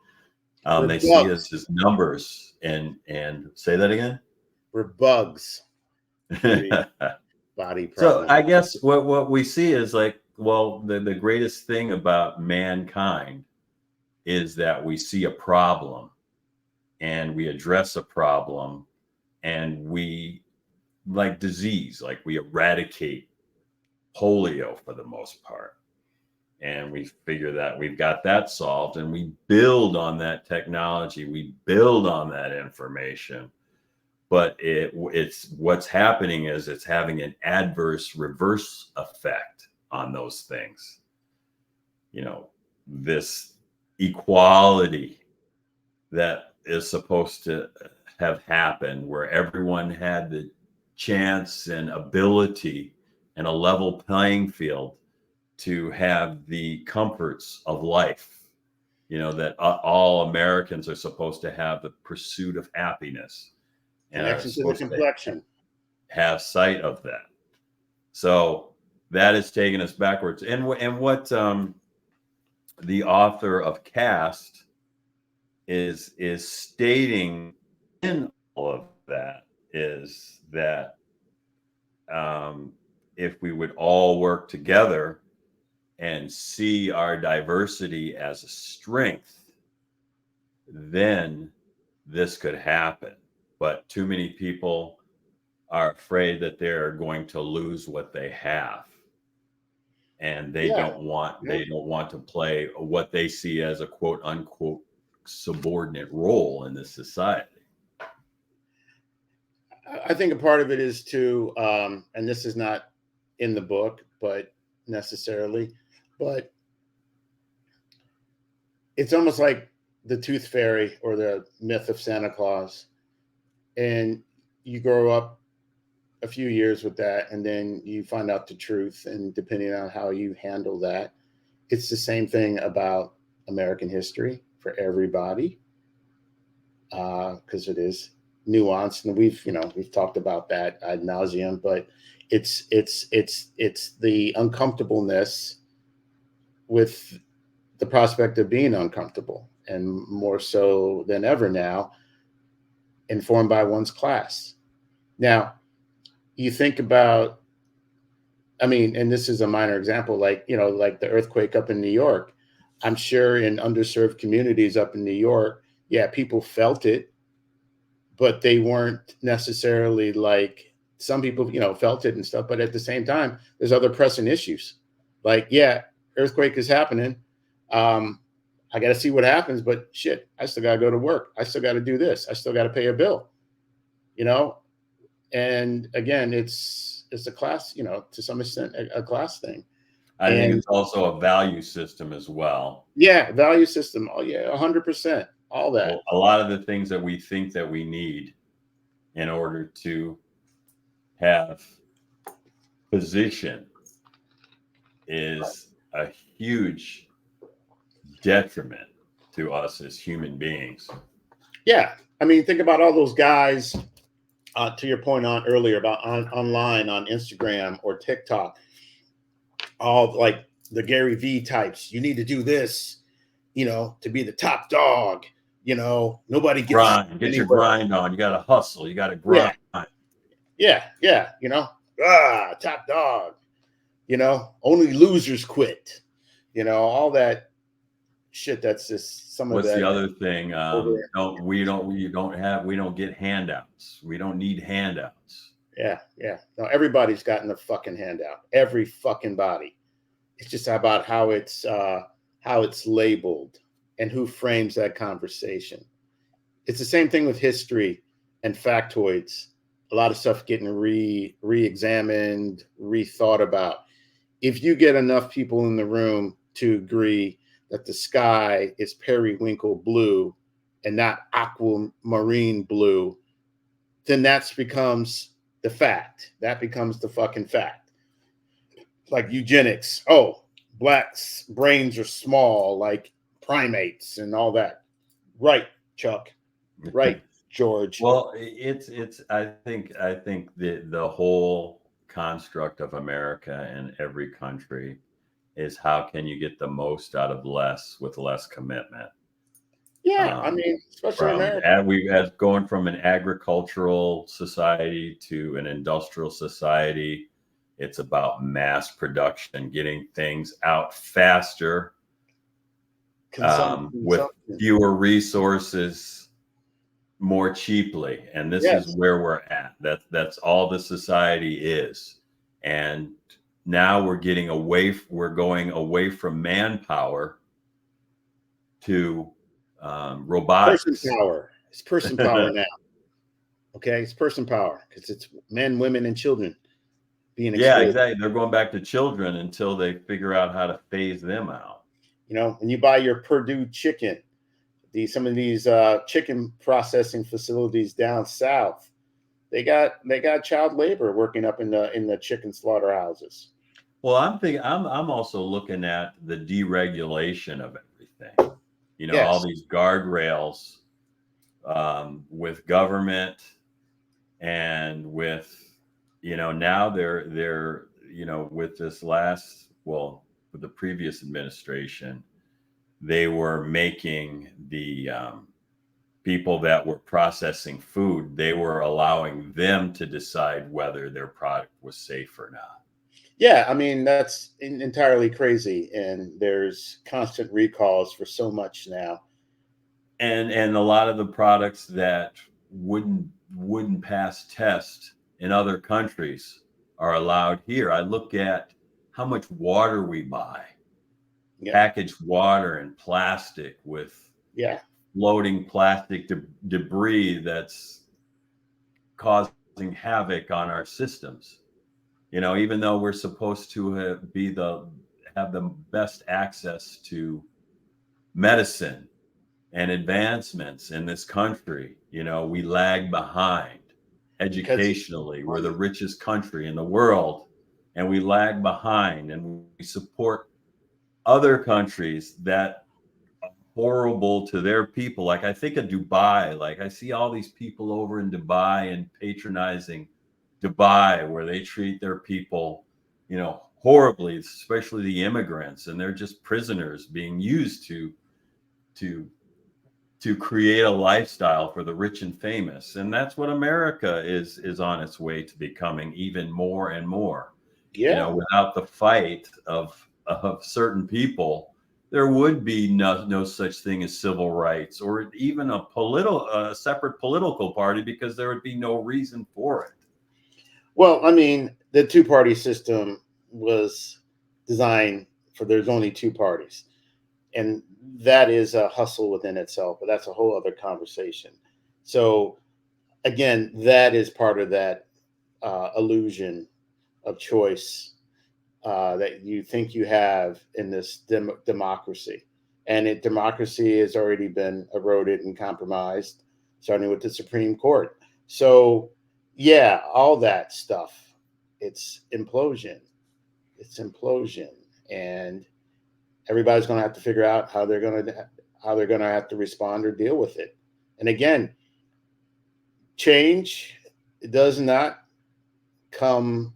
We're They see bugs. us as numbers. And say that again. We're bugs. Period. Body So problem. I guess what we see is like, well, the greatest thing about mankind is that we see a problem, and we address a problem, and we, like disease, like we eradicate polio for the most part. And we figure that we've got that solved, and we build on that technology, we build on that information. But it's what's happening is it's having an adverse reverse effect on those things. This equality that is supposed to have happened, where everyone had the chance and ability and a level playing field to have the comforts of life, that all Americans are supposed to have the pursuit of happiness, and are Connection to the supposed to complexion. have sight of that. So that is taking us backwards. And what the author of Caste is stating in all of that is that, if we would all work together and see our diversity as a strength, then this could happen. But too many people are afraid that they're going to lose what they have, and they Yeah. don't want Yeah. to play what they see as a quote unquote subordinate role in this society. I think a part of it is to, and this is not in the book, but necessarily, but it's almost like the tooth fairy or the myth of Santa Claus. And you grow up a few years with that, and then you find out the truth. And depending on how you handle that, it's the same thing about American history for everybody, because it is nuanced, and we've talked about that ad nauseum. But it's the uncomfortableness with the prospect of being uncomfortable, and more so than ever now, informed by one's class. Now, you think about, I mean, and this is a minor example, like, like the earthquake up in New York. I'm sure in underserved communities up in New York, yeah, people felt it, but they weren't necessarily like, some people, felt it and stuff. But at the same time, there's other pressing issues. Like, yeah, earthquake is happening. I got to see what happens, but shit, I still got to go to work. I still got to do this. I still got to pay a bill, you know? And again, it's a class, to some extent, a class thing. I think And it's also a value system as well. yeah, value system. Oh yeah, 100%. All that. Well, a lot of the things that we think that we need in order to have position is a huge detriment to us as human beings. Yeah. I mean, think about all those guys, to your point on earlier about online on Instagram or TikTok, all like the Gary V types. You need to do this, to be the top dog. Nobody gets Grind, get your anywhere. grind on. You got to hustle. You got to Yeah, grind. yeah, yeah. Top dog. Only losers quit. All that shit. That's just some of What's the that other thing? over. We don't get handouts. We don't need handouts. Yeah, yeah. No, everybody's gotten a fucking handout. Every fucking body. It's just about how it's labeled and who frames that conversation. It's the same thing with history and factoids. A lot of stuff getting re-examined, rethought about. If you get enough people in the room to agree that the sky is periwinkle blue and not aquamarine blue, then that becomes the fact. That becomes the fucking fact. Like eugenics. Oh, blacks' brains are small, like primates and all that. Right, Chuck. Right, George. Well, it's I think the whole construct of America and every country is how can you get the most out of less with less commitment. Yeah, I Um, mean, especially in America. we as going from an agricultural society to an industrial society, it's about mass production, getting things out faster, with Consumption. fewer resources, more cheaply. And this is Yes, where we're at. That's all the society is. And now we're going away from manpower to person robotics. power. It's person power now. Okay, it's person power because it's men, women, and children being Yeah, exploited. exactly. They're going back to children until they figure out how to phase them out. When you buy your Purdue chicken, some of these chicken processing facilities down south, they got child labor working up in the chicken slaughterhouses. Well, I'm also looking at the deregulation of everything. All Yes, these guardrails, with government and with, now they're with this with the previous administration, they were making the people that were processing food, they were allowing them to decide whether their product was safe or not. yeah. I mean that's entirely crazy, and there's constant recalls for so much now. And a lot of the products that wouldn't pass test in other countries are allowed here. I look at how much water we buy, Yeah, packaged water and plastic with yeah. floating plastic debris that's causing havoc on our systems. Even though we're supposed to have the best access to medicine and advancements in this country, we lag behind Because of educationally. We're the money. richest country in the world, and we lag behind, and we support other countries that horrible to their people. Like I think of Dubai, like I see all these people over in Dubai and patronizing Dubai, where they treat their people, horribly, especially the immigrants, and they're just prisoners being used to create a lifestyle for the rich and famous. And that's what America is on its way to becoming, even more and more. Yeah. Without the fight of certain people, there would be no such thing as civil rights or even a separate political party, because there would be no reason for it. Well, I mean, the two-party system was designed for there's only two parties, and that is a hustle within itself. But that's a whole other conversation. So again, that is part of that illusion of choice that you think you have in this democracy. And democracy has already been eroded and compromised, starting with the Supreme Court. So, yeah, all that stuff. It's implosion. It's implosion, and everybody's going to have to figure out how they're going to have to respond or deal with it. And again, change does not come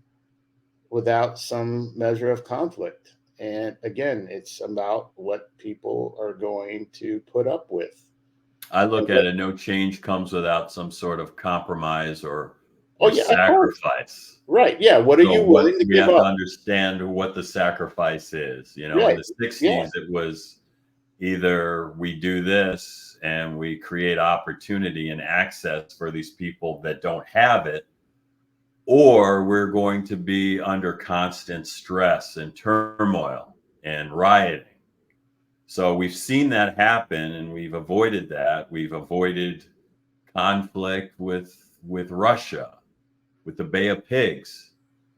without some measure of conflict. And again, it's about what people are going to put up with. I And look at it, no change comes without some sort of compromise oh or yeah, of course. sacrifice. Right. Yeah. What are So you what willing to we give have to up? understand what the sacrifice is. You know, in Right. the Yeah. 60s, it was either we do this and we create opportunity and access for these people that don't have it, or we're going to be under constant stress and turmoil and rioting. So we've seen that happen and we've avoided that. We've avoided conflict with Russia, with the Bay of Pigs.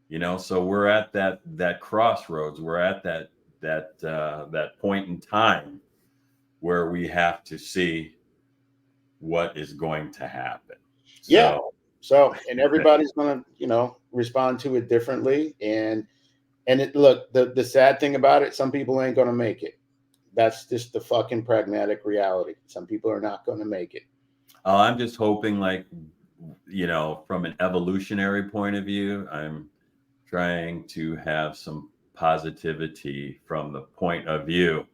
You know, so we're at that crossroads. We're at that point in time where we have to see what is going to happen. Yeah. So So, and everybody's going to, respond to it differently. And it, look, the sad thing about it, some people ain't going to make it. That's just the fucking pragmatic reality. Some people are not going to make it. I'm just hoping, like, from an evolutionary point of view, I'm trying to have some positivity from the point of view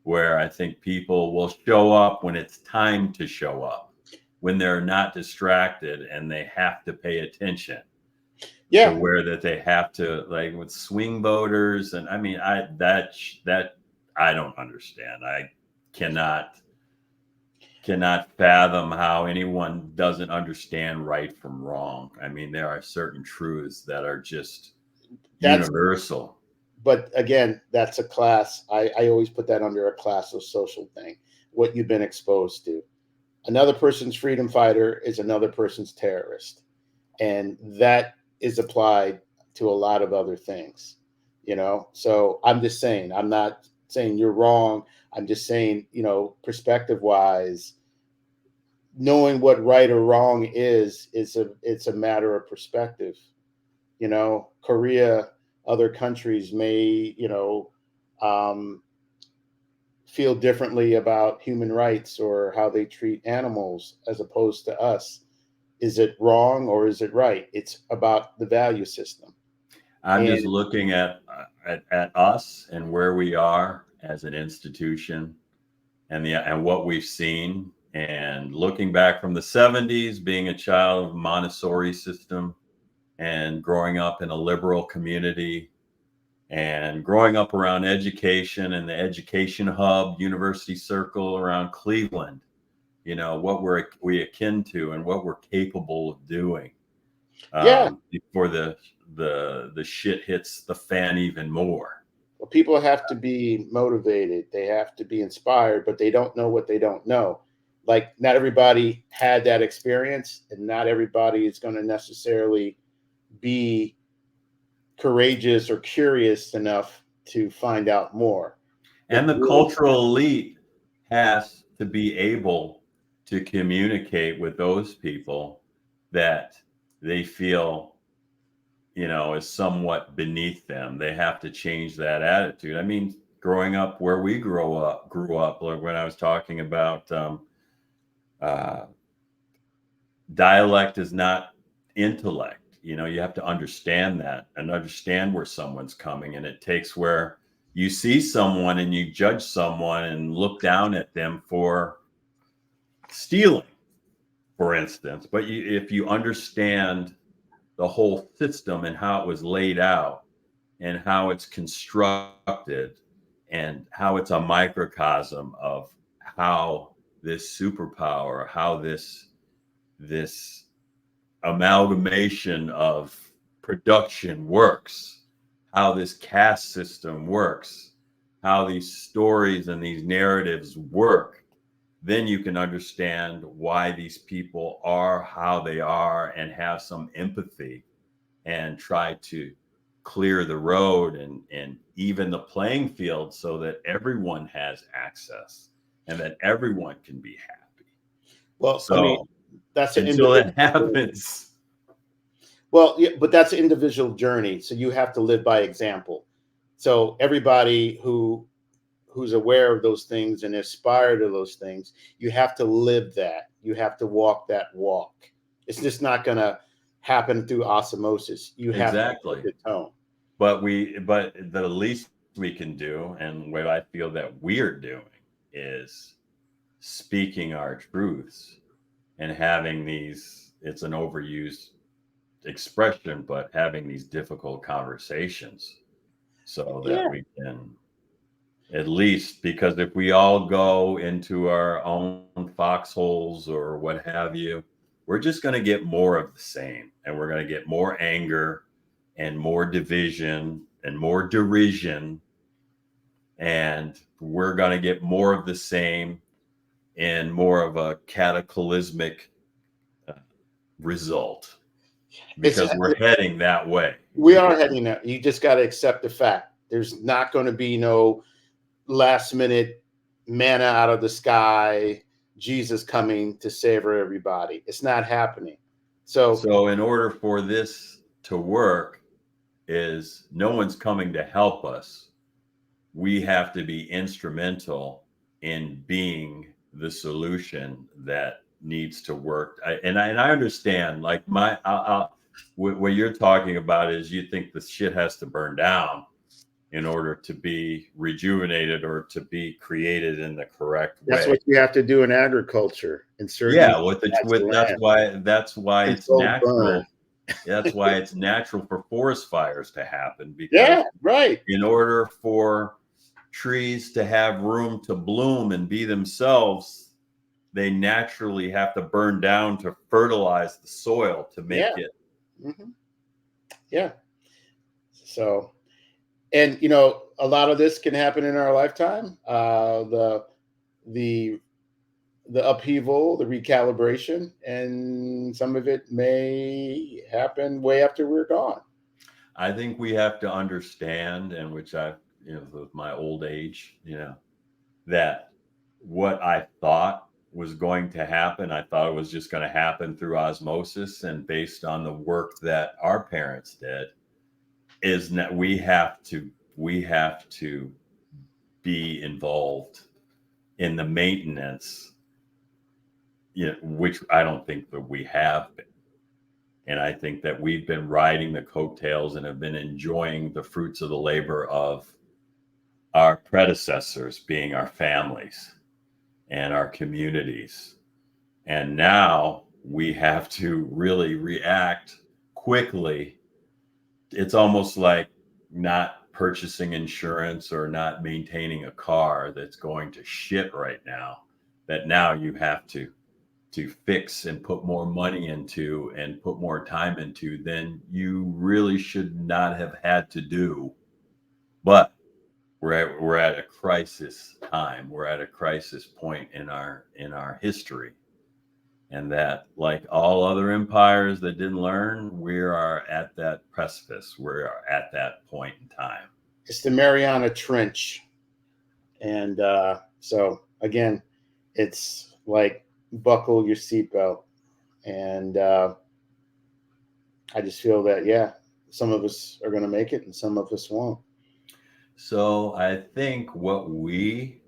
where I think people will show up when it's time to show up, when they're not distracted and they have to pay attention to Yeah. where that they have to, like with swing voters. And I mean, that I don't understand. I cannot cannot fathom how anyone doesn't understand right from wrong. I mean, there are certain truths that are just That's, universal. but again, that's a class. I always put that under a class of social thing, what you've been exposed to. Another person's freedom fighter is another person's terrorist. And that is applied to a lot of other things. So I'm just saying, I'm not saying you're wrong. I'm just saying, perspective wise, knowing what right or wrong is it's a matter of perspective. Korea, other countries may, um, feel differently about human rights or how they treat animals as opposed to us. Is it wrong or is it right? It's about the value system. I'm And just looking at us and where we are as an institution and what we've seen, and looking back from the 70s, being a child of Montessori system and growing up in a liberal community and growing up around education and the education hub, University Circle around Cleveland, what we akin to and what we're capable of doing yeah, before the shit hits the fan even more. well, people have to be motivated. They have to be inspired, but they don't know what they don't know. Like, not everybody had that experience, and not everybody is going to necessarily be courageous or curious enough to find out more. The And the real, cultural elite has to be able to communicate with those people that they feel, is somewhat beneath them. They have to change that attitude. I mean, growing up where we grew up, like when I was talking about uh, dialect is not intellect. You have to understand that and understand where someone's coming. And it takes where you see someone and you judge someone and look down at them for stealing, for instance. But if you understand the whole system and how it was laid out and how it's constructed and how it's a microcosm of how this superpower, how this amalgamation of production works, how this caste system works, how these stories and these narratives work, then you can understand why these people are how they are and have some empathy and try to clear the road and even the playing field so that everyone has access and that everyone can be happy. Well, I mean, So that's an until individual that journey. happens, Well, yeah, but that's an individual journey. So you have to live by example. So everybody who's aware of those things and aspire to those things, you have to live that. You have to walk that walk. It's just not going to happen through osmosis. You have to set exactly. the tone. But the least we can do, and what I feel that we're doing, is speaking our truths and having these. It's an overused expression, but having these difficult conversations so that Yeah. we can at least, because if we all go into our own foxholes or what have you, we're just going to get more of the same, and we're going to get more anger and more division and more derision, and we're going to get more of the same and more of a cataclysmic uh, result It's because we're heading that way. we are heading there. You just got to accept the fact. There's not going to be no last minute manna out of the sky, Jesus coming to save everybody. It's not happening. So So in order for this to work, is no one's coming to help us. We have to be instrumental in being the solution that needs to work. And I understand, like what you're talking about is you think the shit has to burn down in order to be rejuvenated or to be created in the correct that's way. what you have to do in agriculture in certain Yeah, plots of land. that's why it's Controlled burn. natural. That's why it's natural for forest fires to happen, because Yeah, right. in order for trees to have room to bloom and be themselves, they naturally have to burn down to fertilize the soil to make Yeah. it. Hmm. Yeah. So, and a lot of this can happen in our lifetime. The the upheaval, the recalibration, and some of it may happen way after we're gone. I think we have to understand, and which with my old age, that what I thought was going to happen, I thought it was just going to happen through osmosis and based on the work that our parents did, is that we have to be involved in the maintenance, which I don't think that we have been. And I think that we've been riding the coattails and have been enjoying the fruits of the labor of our predecessors, being our families and our communities. And now we have to really react quickly. It's almost like not purchasing insurance or not maintaining a car that's going to shit right now, that now you have to fix and put more money into and put more time into than you really should not have had to do. But we're at a crisis time. We're at a crisis point in our history, and that, like all other empires that didn't learn, we are at that precipice. We are at that point in time. It's the Mariana Trench, and so again, it's like buckle your seatbelt, and I just feel that some of us are going to make it, and some of us won't. So I think what we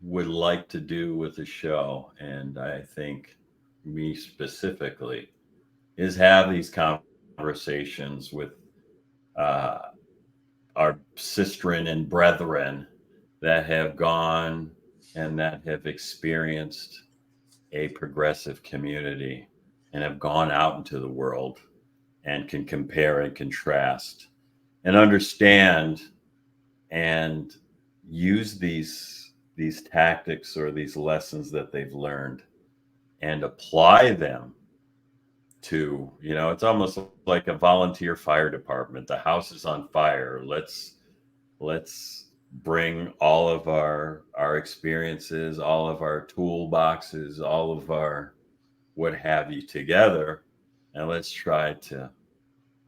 would like to do with the show, and I think me specifically, is have these conversations with uh, our sistren and brethren that have gone and that have experienced a progressive community and have gone out into the world and can compare and contrast and understand and use these tactics or these lessons that they've learned and apply them to, it's almost like a volunteer fire department. The house is on fire. Let's bring all of our experiences, all of our toolboxes, all of our what have you together, and let's try to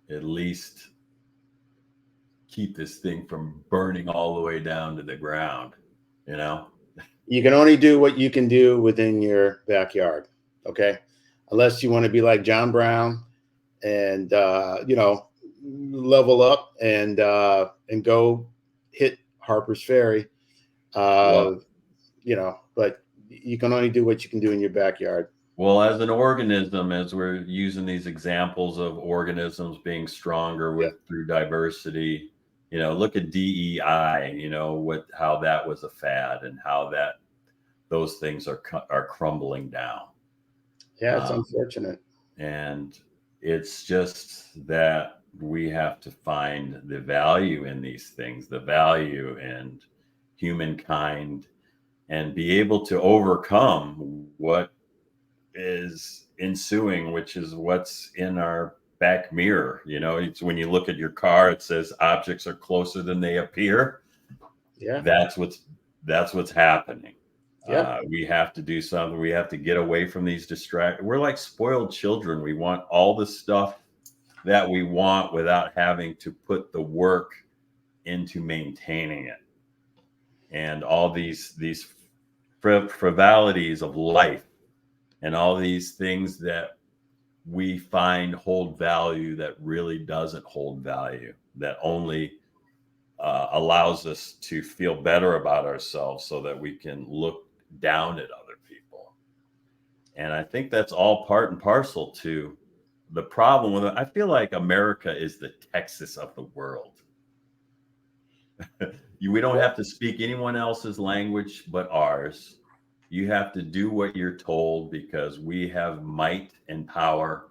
at least keep this thing from burning all the way down to the ground, you know? You can only do what you can do within your backyard. Okay. Unless you want to be like John Brown and, level up and go hit Harper's Ferry. Well, But you can only do what you can do in your backyard. well, as an organism, as we're using these examples of organisms being stronger Yeah. with through diversity, look at DEI, how that was a fad and how those things are crumbling down. Yeah. It's Um, unfortunate. and it's just that we have to find the value in these things, the value in humankind, and be able to overcome what is ensuing, which is what's in our back mirror. It's when you look at your car, it says objects are closer than they appear. Yeah. That's what's happening. Yeah. We have to do something. We have to get away from these distractions. We're like spoiled children. We want all the stuff that we want without having to put the work into maintaining it. And all these frivolities of life and all these things that we find hold value that really doesn't hold value, that only allows us to feel better about ourselves so that we can look down at other people. And I think that's all part and parcel to the problem with it. I feel like America is the Texas of the world. We don't have to speak anyone else's language but ours. You have to do what you're told because we have might and power,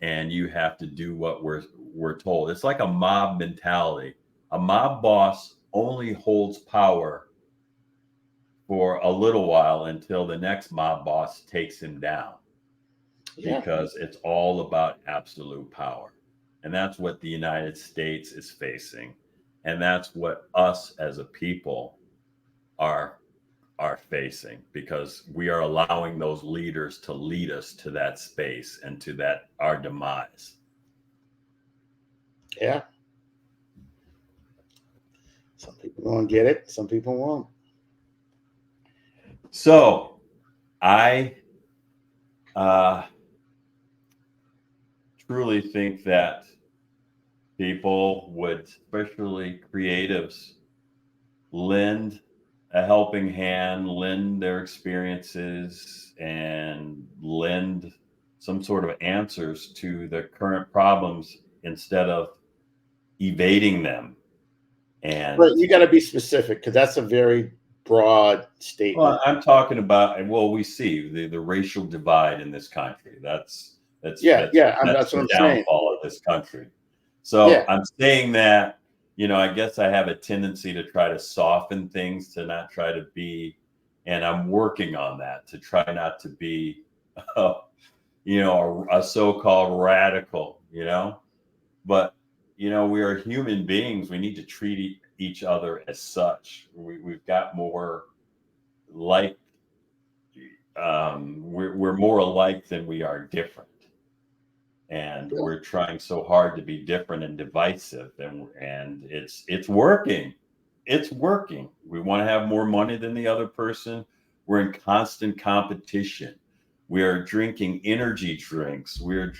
and you have to do what we're told. It's like a mob mentality. A mob boss only holds power for a little while until the next mob boss takes him down, Yeah. because it's all about absolute power. And that's what the United States is facing. And that's what us as a people are facing, because we are allowing those leaders to lead us to that space and to that our demise. Yeah. Some people won't get it. Some people won't. So I truly think that people would, especially creatives, lend a helping hand, lend their experiences, and lend some sort of answers to the current problems instead of evading them. But And you got to be specific because that's a very broad statement. well, I'm talking about, well, we see the racial divide in this country. That's Yeah. Yeah. that's That's what the I'm saying. downfall of this country. So Yeah. I'm saying that, I guess I have a tendency to try to soften things, to not try to be, and I'm working on that, to try not to be, a so-called radical, but, we are human beings. We need to treat each other as such. We've got more like, we're more alike than we are different, and we're trying so hard to be different and divisive, and it's working. It's working. We want to have more money than the other person. We're in constant competition. We are drinking energy drinks. We're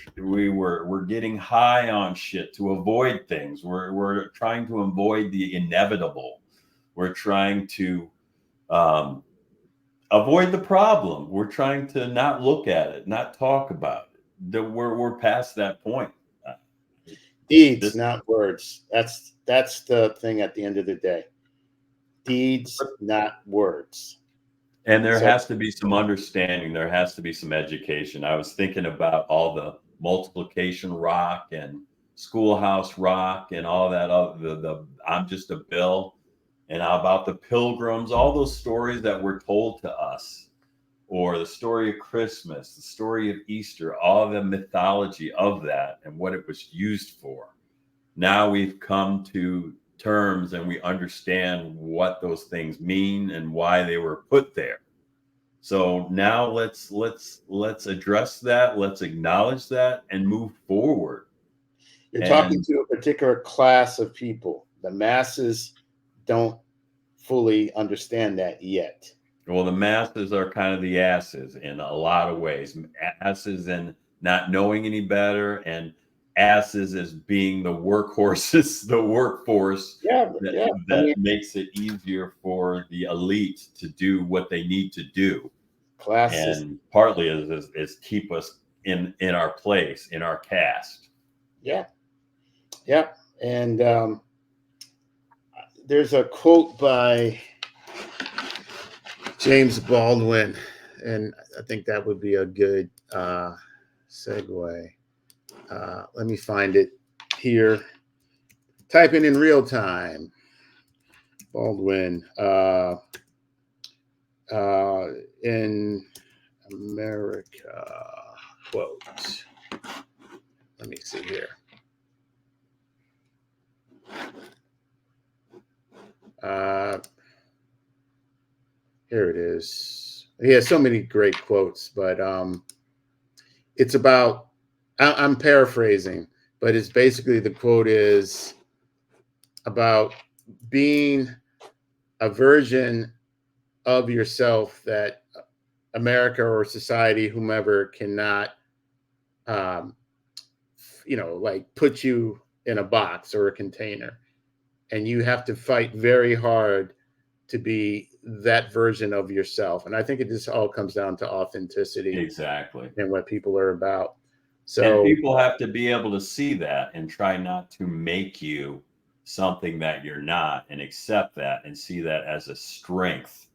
getting high on shit to avoid things. We're trying to avoid the inevitable. We're trying to um, avoid the problem. We're trying to not look at it, not talk about it. We're past that point. Deeds, This, not words. That's the thing at the end of the day. Deeds, not words. and there So has to be some understanding. There has to be some education. I was thinking about all the multiplication rock and schoolhouse rock and all that other the I'm just a bill, and about the pilgrims, all those stories that were told to us, or the story of Christmas, the story of Easter, all the mythology of that and what it was used for. Now we've come to terms and we understand what those things mean and why they were put there. So now let's address that, let's acknowledge that and move forward. you're talking And to a particular class of people. The masses don't fully understand that yet. Well, the masses are kind of the asses in a lot of ways. Asses in not knowing any better, and asses as being the workhorses, the workforce Yeah, that yeah. I that mean, makes it easier for the elite to do what they need to do, classes. and partly is keep us in our place, in our caste. Yeah, yeah. And there's a quote by James Baldwin, and I think that would be a good segue. Let me find it here. Typing in real time. Baldwin uh, in America quote. Let me see here. Uh, Here it is. He has so many great quotes, but it's about. I'm paraphrasing, but it's basically the quote is about being a version of yourself that America or society, whomever, cannot, um, like put you in a box or a container, and you have to fight very hard to be that version of yourself. And I think it just all comes down to authenticity Exactly. and what people are about. And So, people have to be able to see that and try not to make you something that you're not, and accept that and see that as a strength,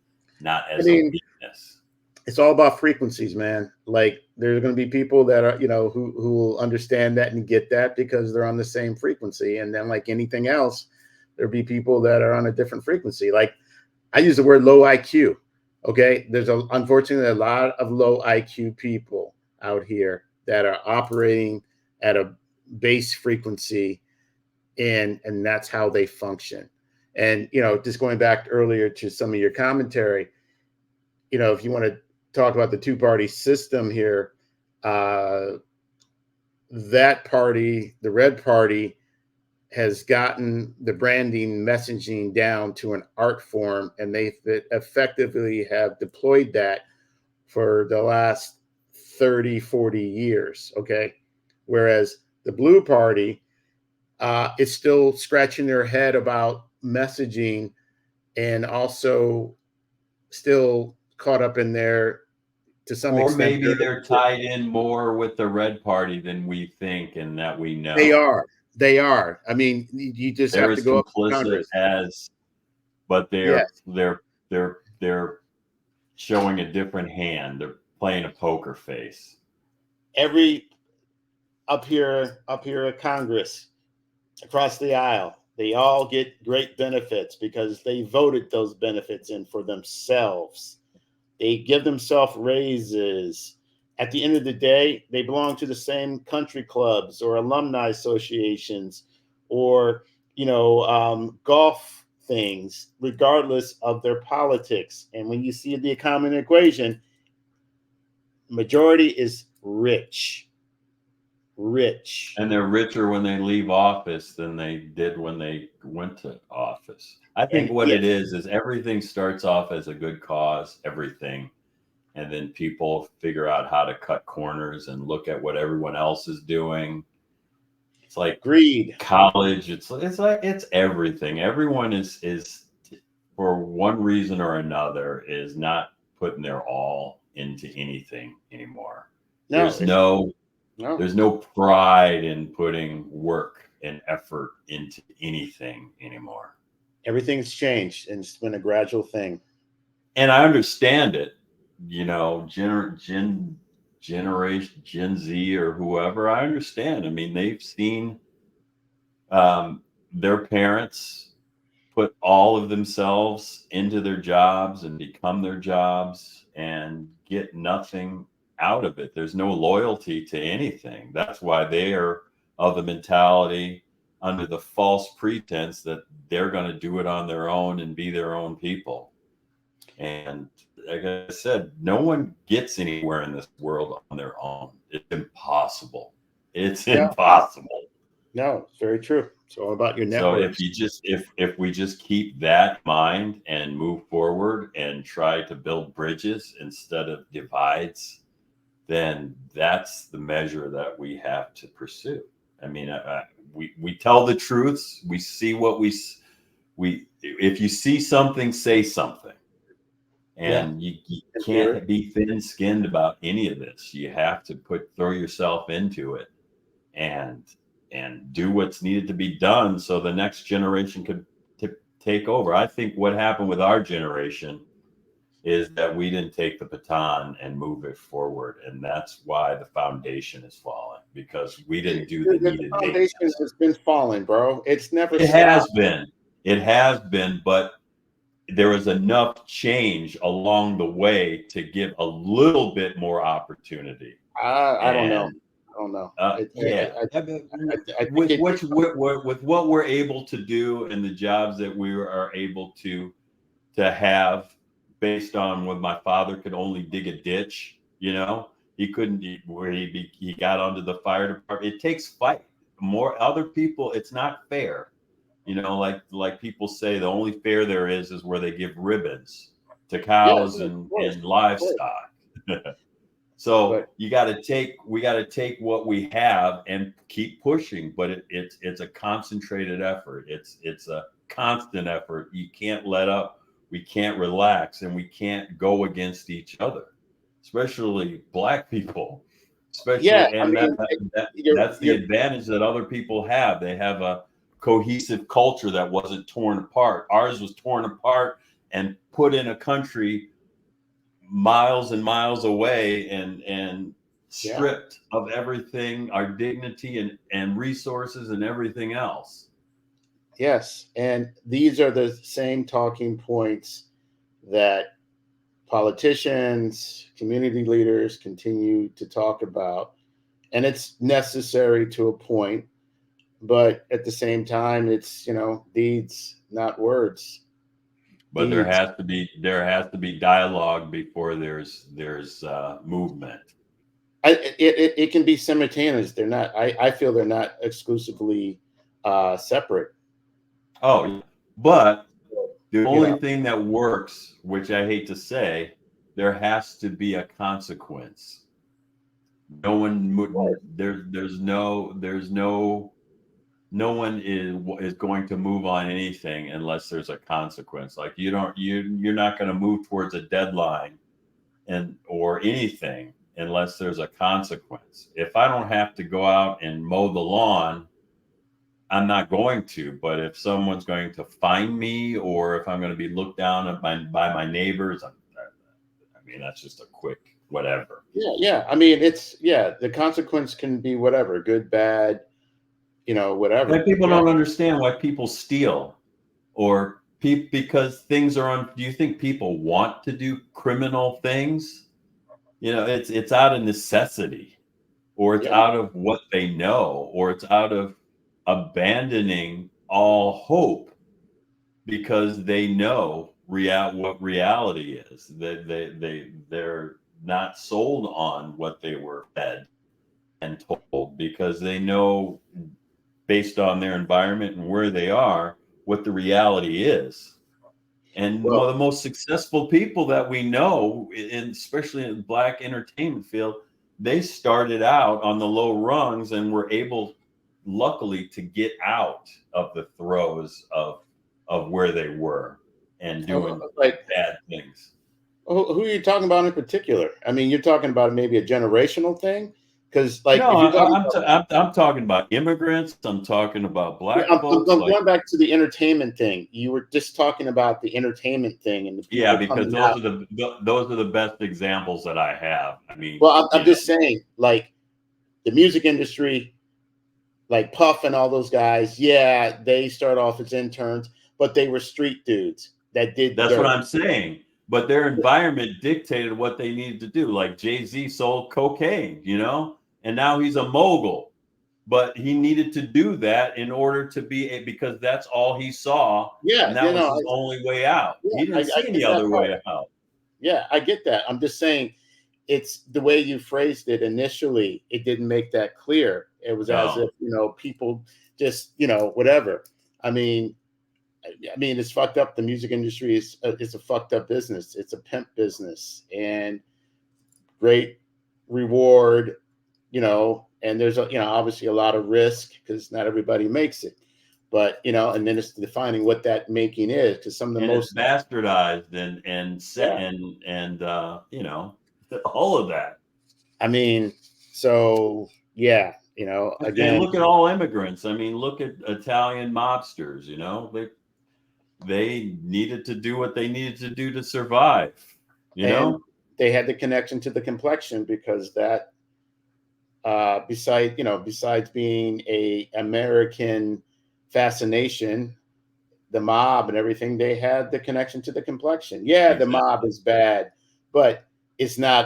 not I as a mean, weakness. it's all about frequencies, man. Like there's going to be people that are, who will understand that and get that because they're on the same frequency. And then, like anything else, there'll be people that are on a different frequency. Like I use the word low IQ. Okay, there's unfortunately a lot of low IQ people out here that are operating at a base frequency, and that's how they function. And just going back earlier to some of your commentary, if you want to talk about the two-party system here, uh, that party, the red party, has gotten the branding messaging down to an art form, and they effectively have deployed that for the last 30, 40 years. Okay. Whereas the blue party is still scratching their head about messaging, and also still caught up in there to some Or extent. maybe they're tied in more with the red party than we think and that we They know. are. They are. I mean, you just They're have to as go up to complicit Congress. as, but they're Yes. they're they're showing a different hand. They're playing a poker face. Every up here at Congress, across the aisle, they all get great benefits because they voted those benefits in for themselves. They give themselves raises. At the end of the day, they belong to the same country clubs or alumni associations, or golf things, regardless of their politics. And when you see the common equation, majority is rich, rich. And they're richer when they leave office than they did when they went to office. I think And what yeah, it is everything starts off as a good cause, everything. And then people figure out how to cut corners and look at what everyone else is doing. It's like greed. college. It's everything. Everyone is for one reason or another is not putting their all into anything anymore. No, There's it's no no. there's no pride in putting work and effort into anything anymore. Everything's changed, and it's been a gradual thing. And I understand it, generation Gen Z or whoever. I understand. I mean, they've seen um, their parents put all of themselves into their jobs and become their jobs and get nothing out of it. There's no loyalty to anything. That's why they are of the mentality under the false pretense that they're going to do it on their own and be their own people. And like I said, no one gets anywhere in this world on their own. It's impossible. It's Yeah, impossible. No, it's very true. It's all about your So if networks. you just if we just keep that in mind and move forward and try to build bridges instead of divides, then that's the measure that we have to pursue. I mean, we tell the truths. We see what we. If you see something, say something. Yeah, And you and hear can't it. be thin-skinned about any of this. You have to throw yourself into it and do what's needed to be done so the next generation could take over. I think what happened with our generation is that we didn't take the baton and move it forward, and that's why the foundation is falling, because we didn't do the The needed foundation maintenance. has been falling, bro. It's never It has stopped. been. It has been, but there was enough change along the way to give a little bit more opportunity. I don't know. And I don't know. yeah, I think with it. with what we're able to do and the jobs that we are able to have, based on what my father could only dig a ditch, he couldn't, where he got onto the fire department. It takes fight. More other people, it's not fair. Like people say, the only fair there is where they give ribbons to Yeah, cows yeah, and of course. livestock. So But we got to take what we have and keep pushing, but it's a concentrated effort. It's a constant effort. You can't let up. We can't relax, and we can't go against each other, especially Black people. yeah, Especially, I and mean, that's the you're advantage that other people have. They have a cohesive culture that wasn't torn apart. Ours was torn apart and put in a country miles and miles away, and yeah, stripped of everything, our dignity and resources and everything else. yes, and these are the same talking points that politicians, community leaders continue to talk about, and it's necessary to a point. But at the same time, it's deeds, not words. But Deeds. there has to be dialogue before there's movement. It can be simultaneous. They're not. I feel they're not exclusively separate. Oh yeah. But the You only know. thing that works, which I hate to say, there has to be a consequence. No one there's no one is going to move on anything unless there's a consequence. Like you're not going to move towards a deadline and or anything unless there's a consequence. If I don't have to go out and mow the lawn, I'm not going to. But if someone's going to find me, or if I'm going to be looked down at by my neighbors, I mean, that's just a quick whatever. Yeah, yeah. I mean, it's yeah. The consequence can be whatever, good, bad, And whatever. people Yeah, don't understand why people steal, or because things are on. Do you think people want to do criminal things? It's out of necessity, or it's yeah. out of what they know, or it's out of abandoning all hope because they know what reality is. They're not sold on what they were fed and told, because they know, based on their environment and where they are, what the reality is. And one Well, of the most successful people that we know, especially in the Black entertainment field, they started out on the low rungs and were able, luckily, to get out of the throes of where they were and doing like bad things. who are you talking about in particular? I mean, you're talking about maybe a generational thing, because like No, if you're talking I'm, about, t- I'm talking about immigrants. I'm talking about yeah, Black folks. I'm Like, going back to the entertainment thing. You were just talking about the entertainment thing and the yeah, people because coming out. those are the best examples that I have. I mean, Well, I'm just saying, like the music industry, like Puff and all those guys. Yeah, they start off as interns, but they were street dudes that did that's what dirt. I'm saying. But their environment dictated what they needed to do. Like Jay-Z sold cocaine, and now he's a mogul. But he needed to do that in order to because that's all he saw, Yeah, and that was his only way out. yeah, He didn't I see get any that other part. way out. Yeah, I get that. I'm just saying it's the way you phrased it initially. It didn't make that clear. It was as No. if, people just, whatever. I mean, it's fucked up. The music industry it's a fucked up business. It's a pimp business, and great reward, and there's obviously a lot of risk because not everybody makes it. But and then it's defining what that making is, because some of the And it's most bastardized and set yeah. and all of that. I mean, so yeah, And again, look at all immigrants. I mean, look at Italian mobsters. They needed to do what they needed to do to survive. and they had the connection to the complexion, because that besides being a American fascination, the mob and everything, they had the connection to the complexion. Yeah, the mob Exactly. is bad, but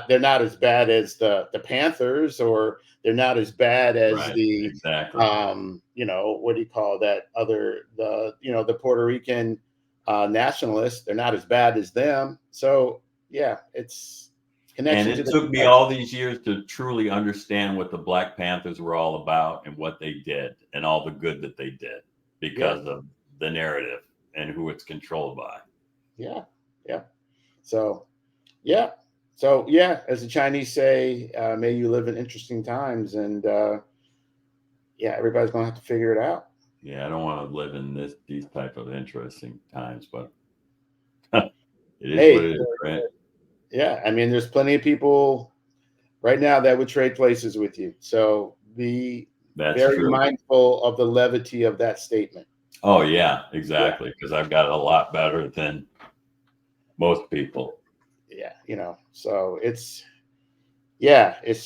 they're not as bad as the Panthers, or they're not as bad as Right. the Exactly. what do you call that other, the Puerto Rican nationalists. They're not as bad as them. So yeah, it's And connection to it the took me complexion. all these years to truly understand what the Black Panthers were all about and what they did and all the good that they did Yeah, because of the narrative and who it's controlled by. yeah, yeah. So yeah. So yeah, as the Chinese say, may you live in interesting times, and yeah, everybody's gonna have to figure it out. Yeah, I don't want to live in these type of interesting times, but it is what Hey, it is, right? yeah, I mean, there's plenty of people right now that would trade places with you. So be That's very true. mindful of the levity of that statement. Oh yeah, Yeah, exactly. Because I've got a lot better than most people. yeah, So yeah, it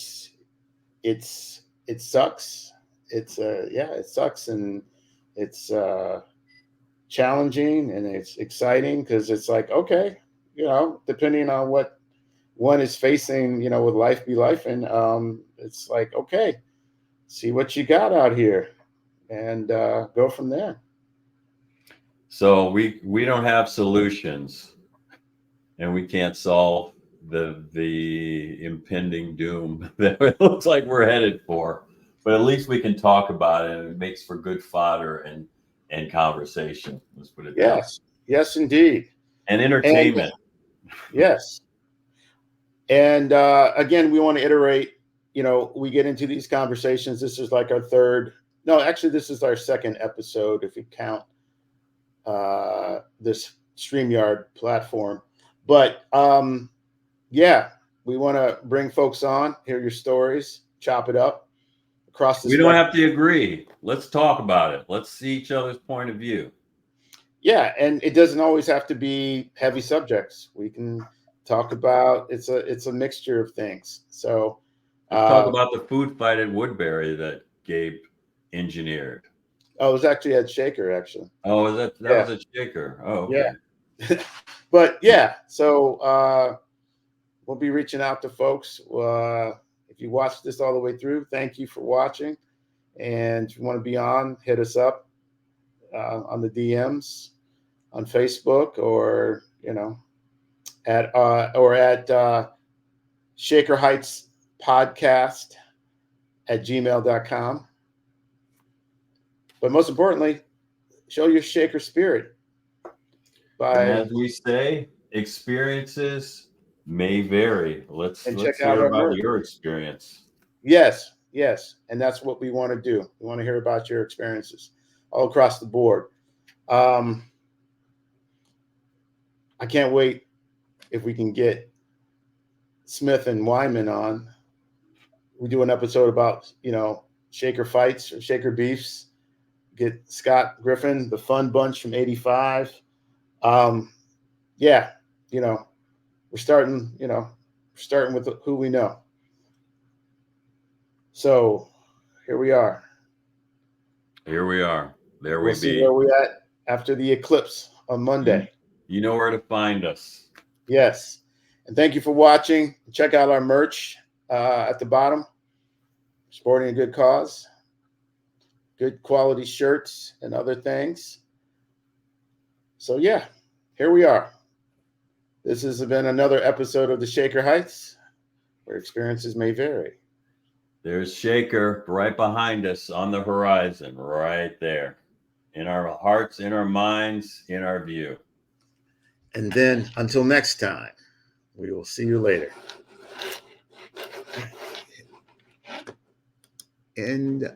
sucks. Yeah, it sucks, and it's challenging, and it's exciting, because it's like, okay, depending on what one is facing, with life be life, and it's like, okay, see what you got out here, and go from there. So we don't have solutions, and we can't solve the impending doom that it looks like we're headed for. But at least we can talk about it, and it makes for good fodder and conversation. Let's put it that way. Yes, yes, indeed, And and entertainment. yes, and again, we want to iterate. We get into these conversations. This is like our third. No, actually, this is our second episode if you count this StreamYard platform. But yeah, we want to bring folks on, hear your stories, chop it up across the We don't spectrum. have to agree. Let's talk about it. Let's see each other's point of view. Yeah, and it doesn't always have to be heavy subjects. We can talk about, it's a mixture of things. So Let's talk about the food fight at Woodbury that Gabe engineered. it was actually at Shaker, actually. Oh, that Yeah, was a shaker. Oh, yeah. okay. But yeah, so we'll be reaching out to folks. If you watched this all the way through, thank you for watching. And if you want to be on, hit us up on the DMs on Facebook, or at Shaker Heights Podcast at gmail.com. But most importantly, show your Shaker spirit And by as we say, experiences may vary. Let's and check let's out hear our about merch. your experience. Yes, yes. And that's what we want to do. We want to hear about your experiences all across the board. Um, I can't wait if we can get Smith and Wyman on. We do an episode about, Shaker fights or Shaker beefs. Get Scott Griffin, the fun bunch from '85. Um, yeah, we're starting with who we know. So here we are. Here we are. There We'll we see where be. we're at after the eclipse on You, Monday. you know where to find us. Yes. And thank you for watching. Check out our merch at the bottom. Supporting a good cause, good quality shirts and other things. So yeah, here we are. This has been another episode of the Shaker Heights. where experiences may vary. There's Shaker right behind us on the horizon, right there. In our hearts, in our minds, in our view. And then until next time, we will see you later. And